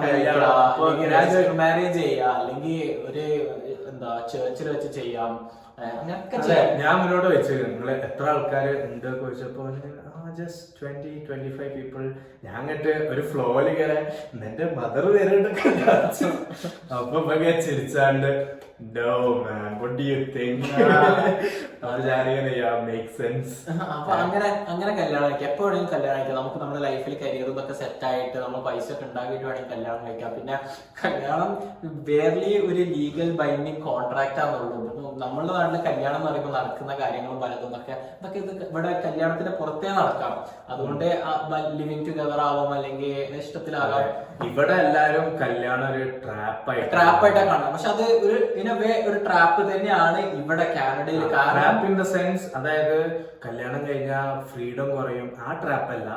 മാരേജ് ചെയ്യാം, അല്ലെങ്കിൽ ഒരു എന്താ ചേർച്ചിൽ വെച്ച് ചെയ്യാം. ഞാൻ മുന്നോട്ട് വെച്ചു നിങ്ങള് എത്ര ആൾക്കാര് ഉണ്ട് ചോദിച്ചപ്പോ ജസ്റ്റ് 20-25 പീപ്പിൾ. ഞാൻ അങ്ങോട്ട് ഒരു ഫ്ലോയില് കയറാൻ എന്റെ മദർ വരുന്നുണ്ടൊക്കെ അപ്പൊ ചിരിച്ചാണ്ട് No man, what do you think? അപ്പൊ അങ്ങനെ കല്യാണം കഴിക്കാം. എപ്പോ വേണമെങ്കിലും കല്യാണം കഴിക്കാം. നമുക്ക് നമ്മുടെ ലൈഫിൽ കരിയർ ഇതൊക്കെ സെറ്റ് ആയിട്ട് നമ്മൾ പൈസ ഒക്കെ ഉണ്ടാക്കിയിട്ട് വേണമെങ്കിൽ കല്യാണം കഴിക്കാം. പിന്നെ കല്യാണം വേർലി ഒരു ലീഗൽ ബൈൻഡിങ് കോൺട്രാക്ട് ആണെന്നുള്ളൂ. നമ്മളുടെ നാട്ടില് കല്യാണം എന്ന് പറയുമ്പോൾ നടക്കുന്ന കാര്യങ്ങളും പലതും ഇതൊക്കെ ഇത് ഇവിടെ കല്യാണത്തിന് പുറത്തേ നടക്കാം. അതുകൊണ്ട് ലിവിങ് ടുഗദർ ആവാം, അല്ലെങ്കിൽ ഇഷ്ടത്തിലാകാം. ഇവിടെ എല്ലാരും കല്യാണം ഒരു ട്രാപ്പായിട്ടാ കാണാം. പക്ഷെ അത് ഒരു ട്രാപ്പ് തന്നെയാണ് ഇവിടെ കാനഡയിൽ. ട്രാപ്പ് ഇൻ ദ സെൻസ്, അതായത് കല്യാണം കഴിഞ്ഞാൽ ഫ്രീഡം കുറയും, ആ ട്രാപ്പ് അല്ല.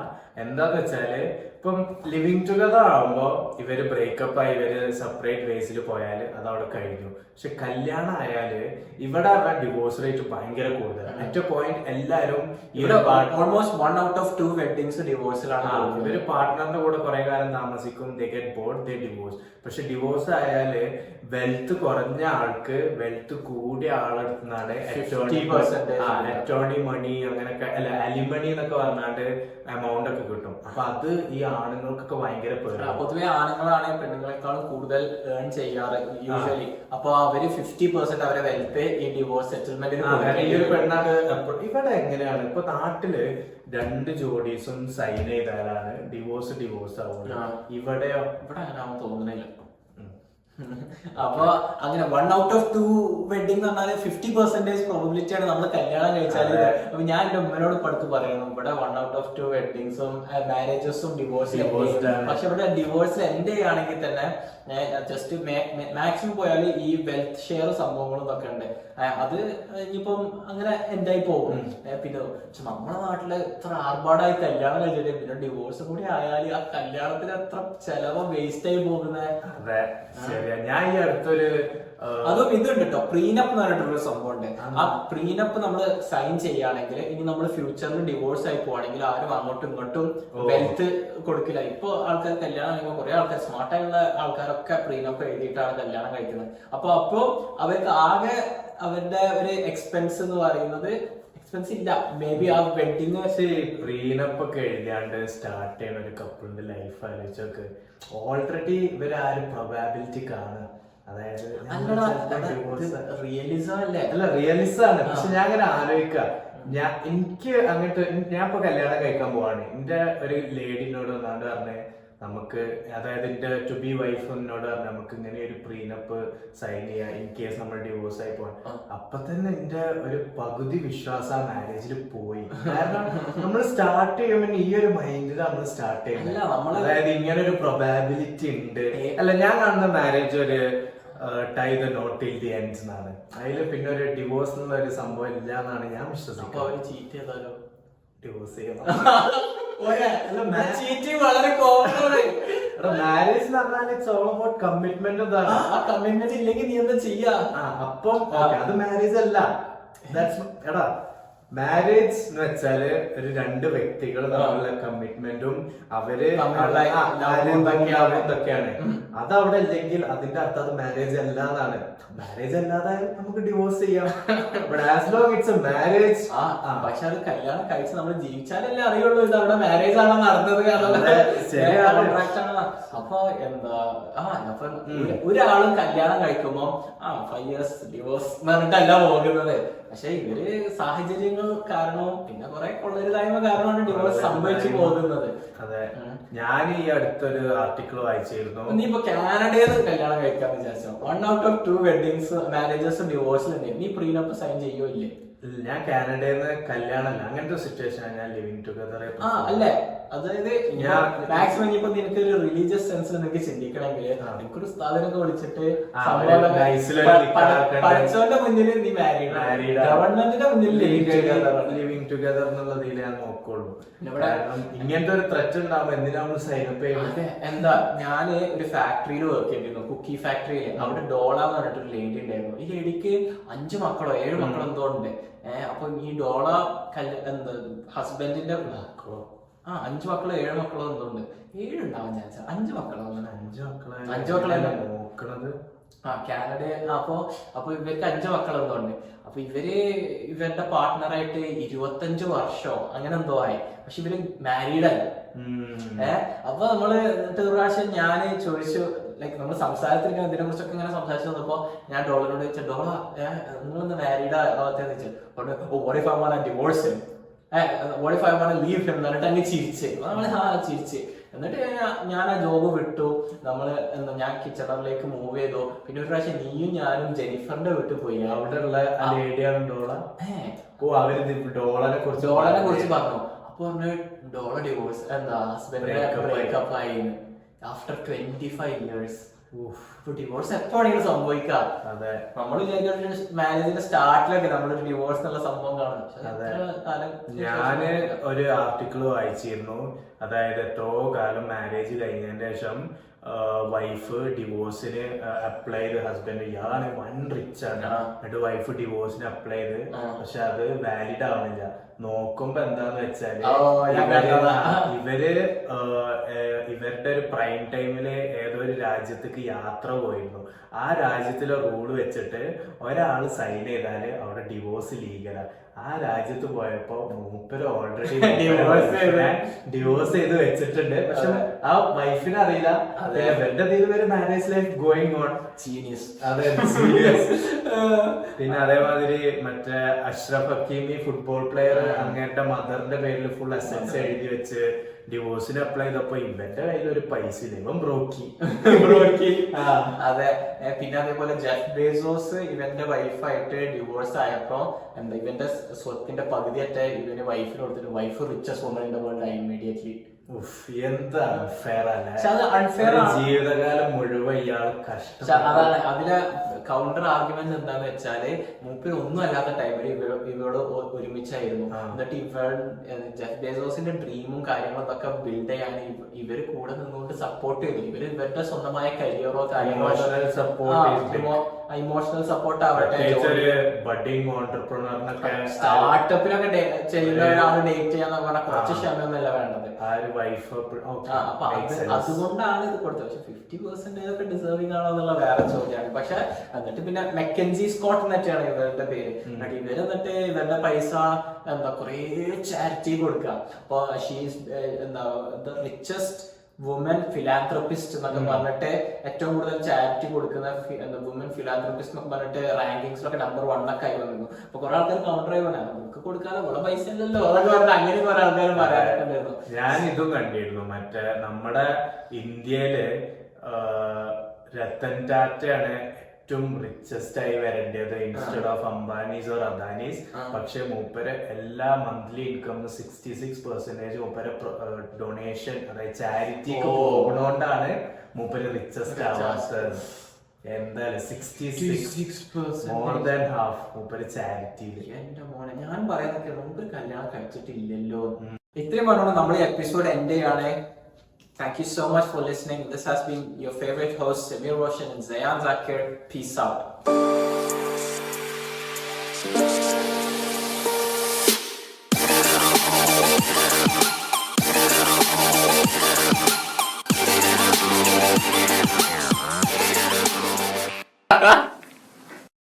എന്താന്ന് വെച്ചാല് ഇപ്പം ലിവിങ് ടുഗദർ ആവുമ്പോ ഇവര് ബ്രേക്കപ്പ് ആയി ഇവര് സെപ്പറേറ്റ് വേസിൽ പോയാല് അത് അവിടെ കഴിഞ്ഞു. പക്ഷെ കല്യാണം ആയാല് ഇവിടെ ഡിവോഴ്സ് റേറ്റ് ഭയങ്കര കൂടുതലാണ്. അറ്റ് പോയിന്റ് എല്ലാരും ഓൾമോസ്റ്റ് 1 out of 2 വെഡിങ്സ് ഡിവോഴ്സിലാണ്. ഇവര് പാർട്ട്ണറിന്റെ കൂടെ കുറെ കാലം താമസിക്കും, they get board, they divorce. പക്ഷെ ഡിവോഴ്സ് ആയാല് വെൽത്ത് കുറഞ്ഞ ആൾക്ക് വെൽത്ത് കൂടിയ ആളെടുത്തുനിന്നാണ് അറ്റോർണി മണി അങ്ങനെയൊക്കെ അല്ല അലിമണി എന്നൊക്കെ പറഞ്ഞാണ്ട് എമൗണ്ട് ഒക്കെ കിട്ടും. അപ്പൊ അത് ഈ ആണുങ്ങൾക്കൊക്കെ ഭയങ്കര പൊതുവെ ആണുങ്ങളാണ് പെണ്ണുങ്ങളെക്കാളും കൂടുതൽ ഏൺ ചെയ്യാറ് യൂഷ്വലി. അപ്പൊ അവര് 50% അവരെ വെൽത്ത് ഈ ഡിവോഴ്സ് സെറ്റിൽമെന്റിന് പെണ്ണാണ്. ഇവിടെ എങ്ങനെയാണ് ഇപ്പൊ നാട്ടില് 2 ജോഡീസും സൈൻ ചെയ്താലാണ് ഡിവോഴ്സ് ആവുന്നത്. ഇവിടെ അങ്ങനെ ആവും തോന്നുന്നില്ല. അപ്പൊ അങ്ങനെ 1 out of 2 വെഡിങ് എന്ന് പറഞ്ഞാൽ 50% പ്രോബിലിറ്റി ആണ് നമ്മൾ കല്യാണം കഴിച്ചാൽ. അപ്പൊ ഞാൻ എന്റെ ഉമ്മനോട് പഠിത്ത് പറയണം, ഇവിടെ 1 out of 2 വെഡിങ്സും മാരേജസും ഡിവോഴ്സ്. പക്ഷെ ഇവിടെ ഡിവോഴ്സിൽ എന്റെ ആണെങ്കിൽ തന്നെ ജസ്റ്റ് മാക്സിമം പോയാൽ ഈ വെൽത്ത് ഷെയർ സംഭവങ്ങളും ഒക്കെ ഉണ്ട്. അത് ഇനിയിപ്പം അങ്ങനെ എന്തായി പോകും. പിന്നെ നമ്മുടെ നാട്ടില് ഇത്ര ആർഭാടായി കല്യാണം കഴിച്ചിട്ട് പിന്നെ ഡിവോഴ്സ് കൂടി ആയാൽ ആ കല്യാണത്തിന് എത്ര ചെലവ് വേസ്റ്റ് ആയി പോകുന്നത്. ഞാൻ ഈ അടുത്തൊരു അതും ഇതുണ്ട് കേട്ടോ, പ്രീനപ്പ് എന്ന് പറഞ്ഞിട്ടുള്ള സംഭവം ഉണ്ട്. ആ പ്രീനപ്പ് നമ്മൾ സൈൻ ചെയ്യുകയാണെങ്കിൽ ഇനി നമ്മൾ ഫ്യൂച്ചറിൽ ഡിവോഴ്സ് ആയി പോവാണെങ്കിൽ ആരും അങ്ങോട്ടും ഇങ്ങോട്ടും വെൽത്ത് കൊടുക്കില്ല. ഇപ്പൊ ആൾക്കാർ കല്യാണം കഴിക്കുമ്പോൾ കുറെ ആൾക്കാർ സ്മാർട്ടായുള്ള ആൾക്കാരൊക്കെ പ്രീനപ്പ് എഴുതിയിട്ടാണ് കല്യാണം കഴിക്കുന്നത്. അപ്പൊ അവർക്ക് ആകെ അവരുടെ ഒരു എക്സ്പെൻസ് എന്ന് പറയുന്നത് എക്സ്പെൻസ് ഇല്ല. മേ ബി ആ വെഡിങ് പ്രീനപ്പ് ഒക്കെ എഴുതിയാണ്ട് സ്റ്റാർട്ട് ചെയ്യുന്ന ഒരു കപ്പിളിന്റെ ലൈഫ് ആലോചിച്ചൊക്കെ ഓൾറെഡി ഇവരാരും പ്രൊബാബിലിറ്റി കാണുക. അതായത് റിയലിസം അല്ലേ? അല്ല റിയലിസം ആണ്. പക്ഷെ ഞാൻ അങ്ങനെ ആലോചിക്കാം, എനിക്ക് അങ്ങോട്ട് ഞാൻ ഇപ്പൊ കല്യാണം കഴിക്കാൻ പോവാണ്. എന്റെ ഒരു ലേഡിനോട് വന്നാണ്ട് പറഞ്ഞേ നമുക്ക്, അതായത് എന്റെ ടു ബി വൈഫ് എന്നോട് പറഞ്ഞ നമുക്ക് ഇങ്ങനെ ഒരു പ്രീനപ്പ് സൈൻ ചെയ്യാം ഇൻ കേസ് നമ്മൾ ഡിവോഴ്സ് ആയി പോവാൻ. അപ്പൊ തന്നെ എന്റെ ഒരു പകുതി വിശ്വാസം ആ മാരേജിൽ പോയി. കാരണം നമ്മൾ സ്റ്റാർട്ട് ചെയ്യുമ്പോൾ ഈ ഒരു മൈൻഡിൽ നമ്മൾ സ്റ്റാർട്ട് ചെയ്യുന്നത്, അതായത് ഇങ്ങനെ ഒരു പ്രൊബാബിലിറ്റി ഉണ്ട്. അല്ല ഞാൻ കാണുന്ന മാരേജ് ഒരു tie the knot till the ends എന്നാണ്. അതിൽ പിന്നെ ഒരു ഡിവോഴ്സ് എന്നുള്ള ഒരു സംഭവം ഇല്ല എന്നാണ് ഞാൻ വിശ്വസിക്കുന്നത്. അവര് ചീറ്റ് ചെയ്താലോ? ഡിവോഴ്സ് ചെയ്യണം. വളരെ കോമൺ. മാരേജ് എന്ന് പറഞ്ഞാൽ ഇറ്റ്സ് ഓൾ അബൌട്ട് കമ്മിറ്റ്മെന്റ്. ആ കമ്മിറ്റ്മെന്റ് ഇല്ലെങ്കിൽ നീ എന്താ ചെയ്യാ? അപ്പം അത് മാരേജ് അല്ല. എടാ മാരേജ് എന്ന് വെച്ചാല് ഒരു 2 വ്യക്തികൾ തമ്മിലുള്ള കമ്മിറ്റ്മെന്റും അവര് ഇതൊക്കെയാണ്. അതവിടെ ഇല്ലെങ്കിൽ അതിന്റെ അർത്ഥം അത് മാരേജ് അല്ല എന്നാണ്. മാരേജ് അല്ലാതെ നമുക്ക് ഡിവോഴ്സ് ചെയ്യാം. As long it's A marriage. പക്ഷെ അത് കല്യാണം കഴിച്ച് നമ്മൾ ജീവിച്ചാലല്ലേ അറിയുള്ളൂ ഇത് അവിടെ മാരേജ് ആണ് നടന്നത്. അപ്പൊ എന്താ അപ്പൊ ഒരാളും കല്യാണം കഴിക്കുമ്പോ 5 years ഡിവോഴ്സ് പറഞ്ഞിട്ടല്ല പോകുന്നത്. പക്ഷെ ഇവര് സാഹചര്യങ്ങൾ കാരണവും പിന്നെ കുറെ കൊള്ളരുതായ്മ കാരണമാണ് ഡിവോഴ്സ് സംഭവിച്ചു പോകുന്നത്. അതെ, ഞാൻ ഈ അടുത്തൊരു ആർട്ടിക്കിൾ വായിച്ചിരുന്നു. നീ ഇപ്പൊ കാനഡയിൽ കല്യാണം കഴിക്കാന്ന് വിചാരിച്ചോ, 1 out of 2 വെഡിങ്സ് മാരേജസും ഡിവോഴ്സിലും ഉണ്ട്. നീ പ്രീനപ്പ് സൈൻ ചെയ്യോ ഇല്ലേ? ഞാൻ കാനഡയിൽ നിന്ന് കല്യാണമല്ല, അങ്ങനത്തെ സിറ്റുവേഷൻ ഞാൻ ലിവിങ് ടുഗദർ. അല്ലേ, അതായത് മാക്സിമം ഇനിയിപ്പോ നിനക്ക് ഒരു റിലീജിയസ് സെൻസിൽ നിനക്ക് ചിന്തിക്കണമെങ്കിൽ നിനക്കൊരു സ്ഥാപനമൊക്കെ വിളിച്ചിട്ട് പഠിച്ചവന്റെ മുന്നിൽ നീ മാരീഡ്, ഗവൺമെന്റിന്റെ മുന്നിൽ ലിവിങ് ടുഗദർ എന്നുള്ളതിൽ ഞാൻ നോക്കുള്ളൂ. ഇങ്ങനത്തെ ഒരു ത്രെറ്റ് ഉണ്ടാവുമ്പോ എന്തിനാ നമ്മൾ സൈനപ്പ് ചെയ്യുന്നത്? എന്താ, ഞാന് ഒരു ഫാക്ടറിയിൽ വർക്ക് ചെയ്തിരുന്നു, കുക്കി ഫാക്ടറിയിൽ. അവിടെ ഡോള എന്ന് പറഞ്ഞിട്ടൊരു ലേഡി ഉണ്ടായിരുന്നു. ഈ ലേഡിക്ക് 5 മക്കളോ 7 മക്കളോ എന്തോ ഉണ്ട്. അപ്പൊ ഈ ഡോള എന്താ ഹസ്ബൻഡിന്റെ 5 മക്കളോ 7 മക്കളോ എന്തുണ്ട്, 7 ഉണ്ടാവാൻ ചാൻസ്. 5 മക്കളോ 5 മക്കളല്ല നോക്കണത്. കാനഡ. അപ്പൊ ഇവർക്ക് 5 മക്കളെന്തോണ്ട്. അപ്പൊ ഇവരുടെ പാർട്ട്ണറായിട്ട് 25 വർഷമോ അങ്ങനെ എന്തോ ആയി. പക്ഷെ ഇവര് മാരീഡ് അല്ല. അപ്പൊ നമ്മള് എന്നിട്ട് ഒരു പ്രാവശ്യം ഞാൻ ചോദിച്ചു, ലൈക്ക് നമ്മൾ സംസാരത്തിൽ ഇതിനെ കുറിച്ചൊക്കെ ഇങ്ങനെ സംസാരിച്ചു വന്നപ്പോ ഞാൻ ഡോളറിനോട് ചോദിച്ചു, ഡോള നിങ്ങളൊന്ന് മാരീഡ് ആവാത്തെന്ന് ചോദിച്ചു. what if I want to divorce him? what if I want to leave him? എന്നിട്ട് അങ്ങ് ചിരിച്ച് ചിരിച്ച്. എന്നിട്ട് ഞാൻ ആ ജോബ് വിട്ടു. ഞാൻ കിച്ചണറിലേക്ക് മൂവ് ചെയ്തു. പിന്നെ ഒരു പ്രാവശ്യം നീയും ഞാനും ജെനിഫറിന്റെ വീട്ടിൽ പോയി. അവിടെ ഉള്ള ലേഡിയാണ് ഡോള. ഡോളനെ കുറിച്ച് പറഞ്ഞു. അപ്പൊ പറഞ്ഞു ഡോള ഡിവോഴ്സ് ഹസ്ബൻഡിന്റെ ബ്രേക്കപ്പ് ആയി ആഫ്റ്റർ 25 years. ഇപ്പൊ ഡിവോഴ്സ് എപ്പോഴാണെങ്കിലും സംഭവിക്കാം. അതെ, നമ്മൾ വിചാരിക്കുന്ന മാരേജിന്റെ സ്റ്റാർട്ടിലൊക്കെ നമ്മളൊരു ഡിവോഴ്സ് എന്നുള്ള സംഭവം കാണും. ഞാന് ഒരു ആർട്ടിക്കിൾ വായിച്ചിരുന്നു. അതായത് എത്രയോ കാലം മാരേജ് കഴിഞ്ഞതിന് ശേഷം വൈഫ് ഡിവോഴ്സിന് അപ്ലൈ ചെയ്ത്, ഹസ്ബൻഡ് ഇയാളാണ് വൺ റിച്ച് ആണ്, എന്നിട്ട് വൈഫ് ഡിവോഴ്സിന് അപ്ലൈ ചെയ്ത്, പക്ഷെ അത് വാലിഡ് ആവുന്നില്ല. നോക്കുമ്പോ എന്താന്ന് വെച്ചാല് ഇവരുടെ ഒരു പ്രൈം ടൈമില് ഏതോ ഒരു രാജ്യത്തേക്ക് യാത്ര പോയിരുന്നു. ആ രാജ്യത്തിലെ റൂള് വെച്ചിട്ട് ഒരാള് സൈൻ ചെയ്താല് അവിടെ ഡിവോഴ്സ് ലീഗലാ. ആ രാജ്യത്ത് പോയപ്പോ മൂപ്പര് ഓൾറെഡി ഡിവോഴ്സ് ചെയ്ത് വെച്ചിട്ടുണ്ട്. പക്ഷെ ആ വൈഫിന് അറിയില്ല. ഇവരുടെ ഒരു marriage life going on. Genius. അതെ, സീരിയസ്. പിന്നെ അതേമാതിരി മറ്റേ അഷ്റഫ് ഹക്കീമി ഫുട്ബോൾ പ്ലെയർ അങ്ങേരുടെ മദറിന്റെ പേരിൽ ഫുൾ അസറ്റ്സ് എഴുതി വെച്ച് ഡിവോഴ്സിന് അപ്ലൈ ചെയ്തപ്പോ ഇവന്റെ കയ്യിൽ ഒരു പൈസ ഇല്ല, ഇവൻ ബ്രോക്കി. അതെ. പിന്നെ അതേപോലെ ജെഫ് ബേസോസ് ഇവന്റെ വൈഫായിട്ട് ഡിവോഴ്സ് ആയപ്പോ എന്താ ഇവന്റെ സ്വത്തിന്റെ പകുതിയായിട്ട് ഇവന് വൈഫിന് കൊടുത്തിട്ട് wife richest woman in the world ആയി ഇമ്മീഡിയറ്റ്ലി. എന്താ അൺഫെയർ അല്ലേ? അൺഫെയർ ജീവിതകാലം മുഴുവൻ ഇയാൾ കഷ്ടം. അതാണ് അതിലെ കൗണ്ടർ ആർഗ്യുമെന്റ് എന്താന്ന് വെച്ചാല് മൂപ്പര് ഒന്നും അല്ലാത്ത ടൈമിൽ ഇവരോട് ഒരുമിച്ചായിരുന്നു. എന്നിട്ട് ജെഫ് ബേസോസിന്റെ ഡ്രീമും കാര്യങ്ങളും ഒക്കെ ബിൽഡ് ചെയ്യാൻ ഇവര് കൂടെ നിന്നുകൊണ്ട് സപ്പോർട്ട് ചെയ്തു. ഇവരുടെ സ്വന്തമായ കരിയറോ കാര്യങ്ങളോ ഇമോഷണൽ സപ്പോർട്ട് ആവട്ടെ, സ്റ്റാർട്ടപ്പിലൊക്കെ ചെയ്യുന്ന ഒരാൾ ഡേറ്റ് ചെയ്യാന്ന് പറഞ്ഞാൽ കുറച്ച് ക്ഷമയൊന്നുമല്ല വേണ്ടത്. അതുകൊണ്ടാണ് ഇത് കൊടുത്തത്. പക്ഷെ 50% ഒക്കെ ഡിസേർവിംഗ് ആണോ എന്നുള്ള വേറെ ചോദ്യമാണ്. പക്ഷെ എന്നിട്ട് പിന്നെ മെക്കൻസി സ്കോട്ട് എന്നൊക്കെയാണ് ഇവരുടെ പേര്. ഇവര് എന്നിട്ട് ഇവരുടെ പൈസ എന്താ കൊറേ ചാരിറ്റി കൊടുക്കുക. അപ്പൊ ഷീസ് എന്താ റിച്ചസ്റ്റ് വുമൻ ഫിലാന്ത്രപ്പിസ്റ്റ് എന്നൊക്കെ പറഞ്ഞിട്ട് ഏറ്റവും കൂടുതൽ ചാരിറ്റി കൊടുക്കുന്ന വുമൻ ഫിലാന്ത്രപ്പിസ്റ്റ് എന്നൊക്കെ പറഞ്ഞിട്ട് റാങ്കിങ്സിലൊക്കെ നമ്പർ 1 ഒക്കെ ആയി വന്നിരുന്നു. അപ്പൊ കുറെ ആൾക്കാർ കൗണ്ടർ ആയി പറഞ്ഞു നമുക്ക് കൊടുക്കാതെ ഉള്ള പൈസ ഇല്ലല്ലോ അതൊക്കെ പറഞ്ഞിട്ട് അങ്ങനെ കുറെ ആൾക്കാർ പറയാറുണ്ടായിരുന്നു. ഞാൻ ഇതും കണ്ടിരുന്നു. മറ്റേ നമ്മുടെ ഇന്ത്യയില് രത്തൻ ടാറ്റയാണ് ഏറ്റവും റിച്ചസ്റ്റ് ആയി വരേണ്ടത് instead of Ambanis or Adani's. പക്ഷെ മൂപ്പര് എല്ലാ മന്ത്ലി ഇൻകം 66% മൂപ്പര് ഡൊണേഷൻ അതായത് ചാരിറ്റിക്ക് പോകുന്നോണ്ടാണ് മൂപ്പര് റിച്ചസ്റ്റ് ആവാത്തത്. എന്തായാലും 66% മോർ ദാൻ ഹാഫ് മൂപ്പര് ചാരിറ്റിയില്. എന്റെ മോനെ ഞാൻ പറയുന്നൊക്കെ നമുക്ക് കല്യാണം കഴിച്ചിട്ടില്ലല്ലോ. ഇത്രയും പറഞ്ഞോണ്ട് നമ്മൾ ഈ എപ്പിസോഡ് എൻഡ് ചെയ്യാണ്. Thank you so much for listening. This has been your favorite hosts, Samir Roshan and Zayan Zakir. Peace out.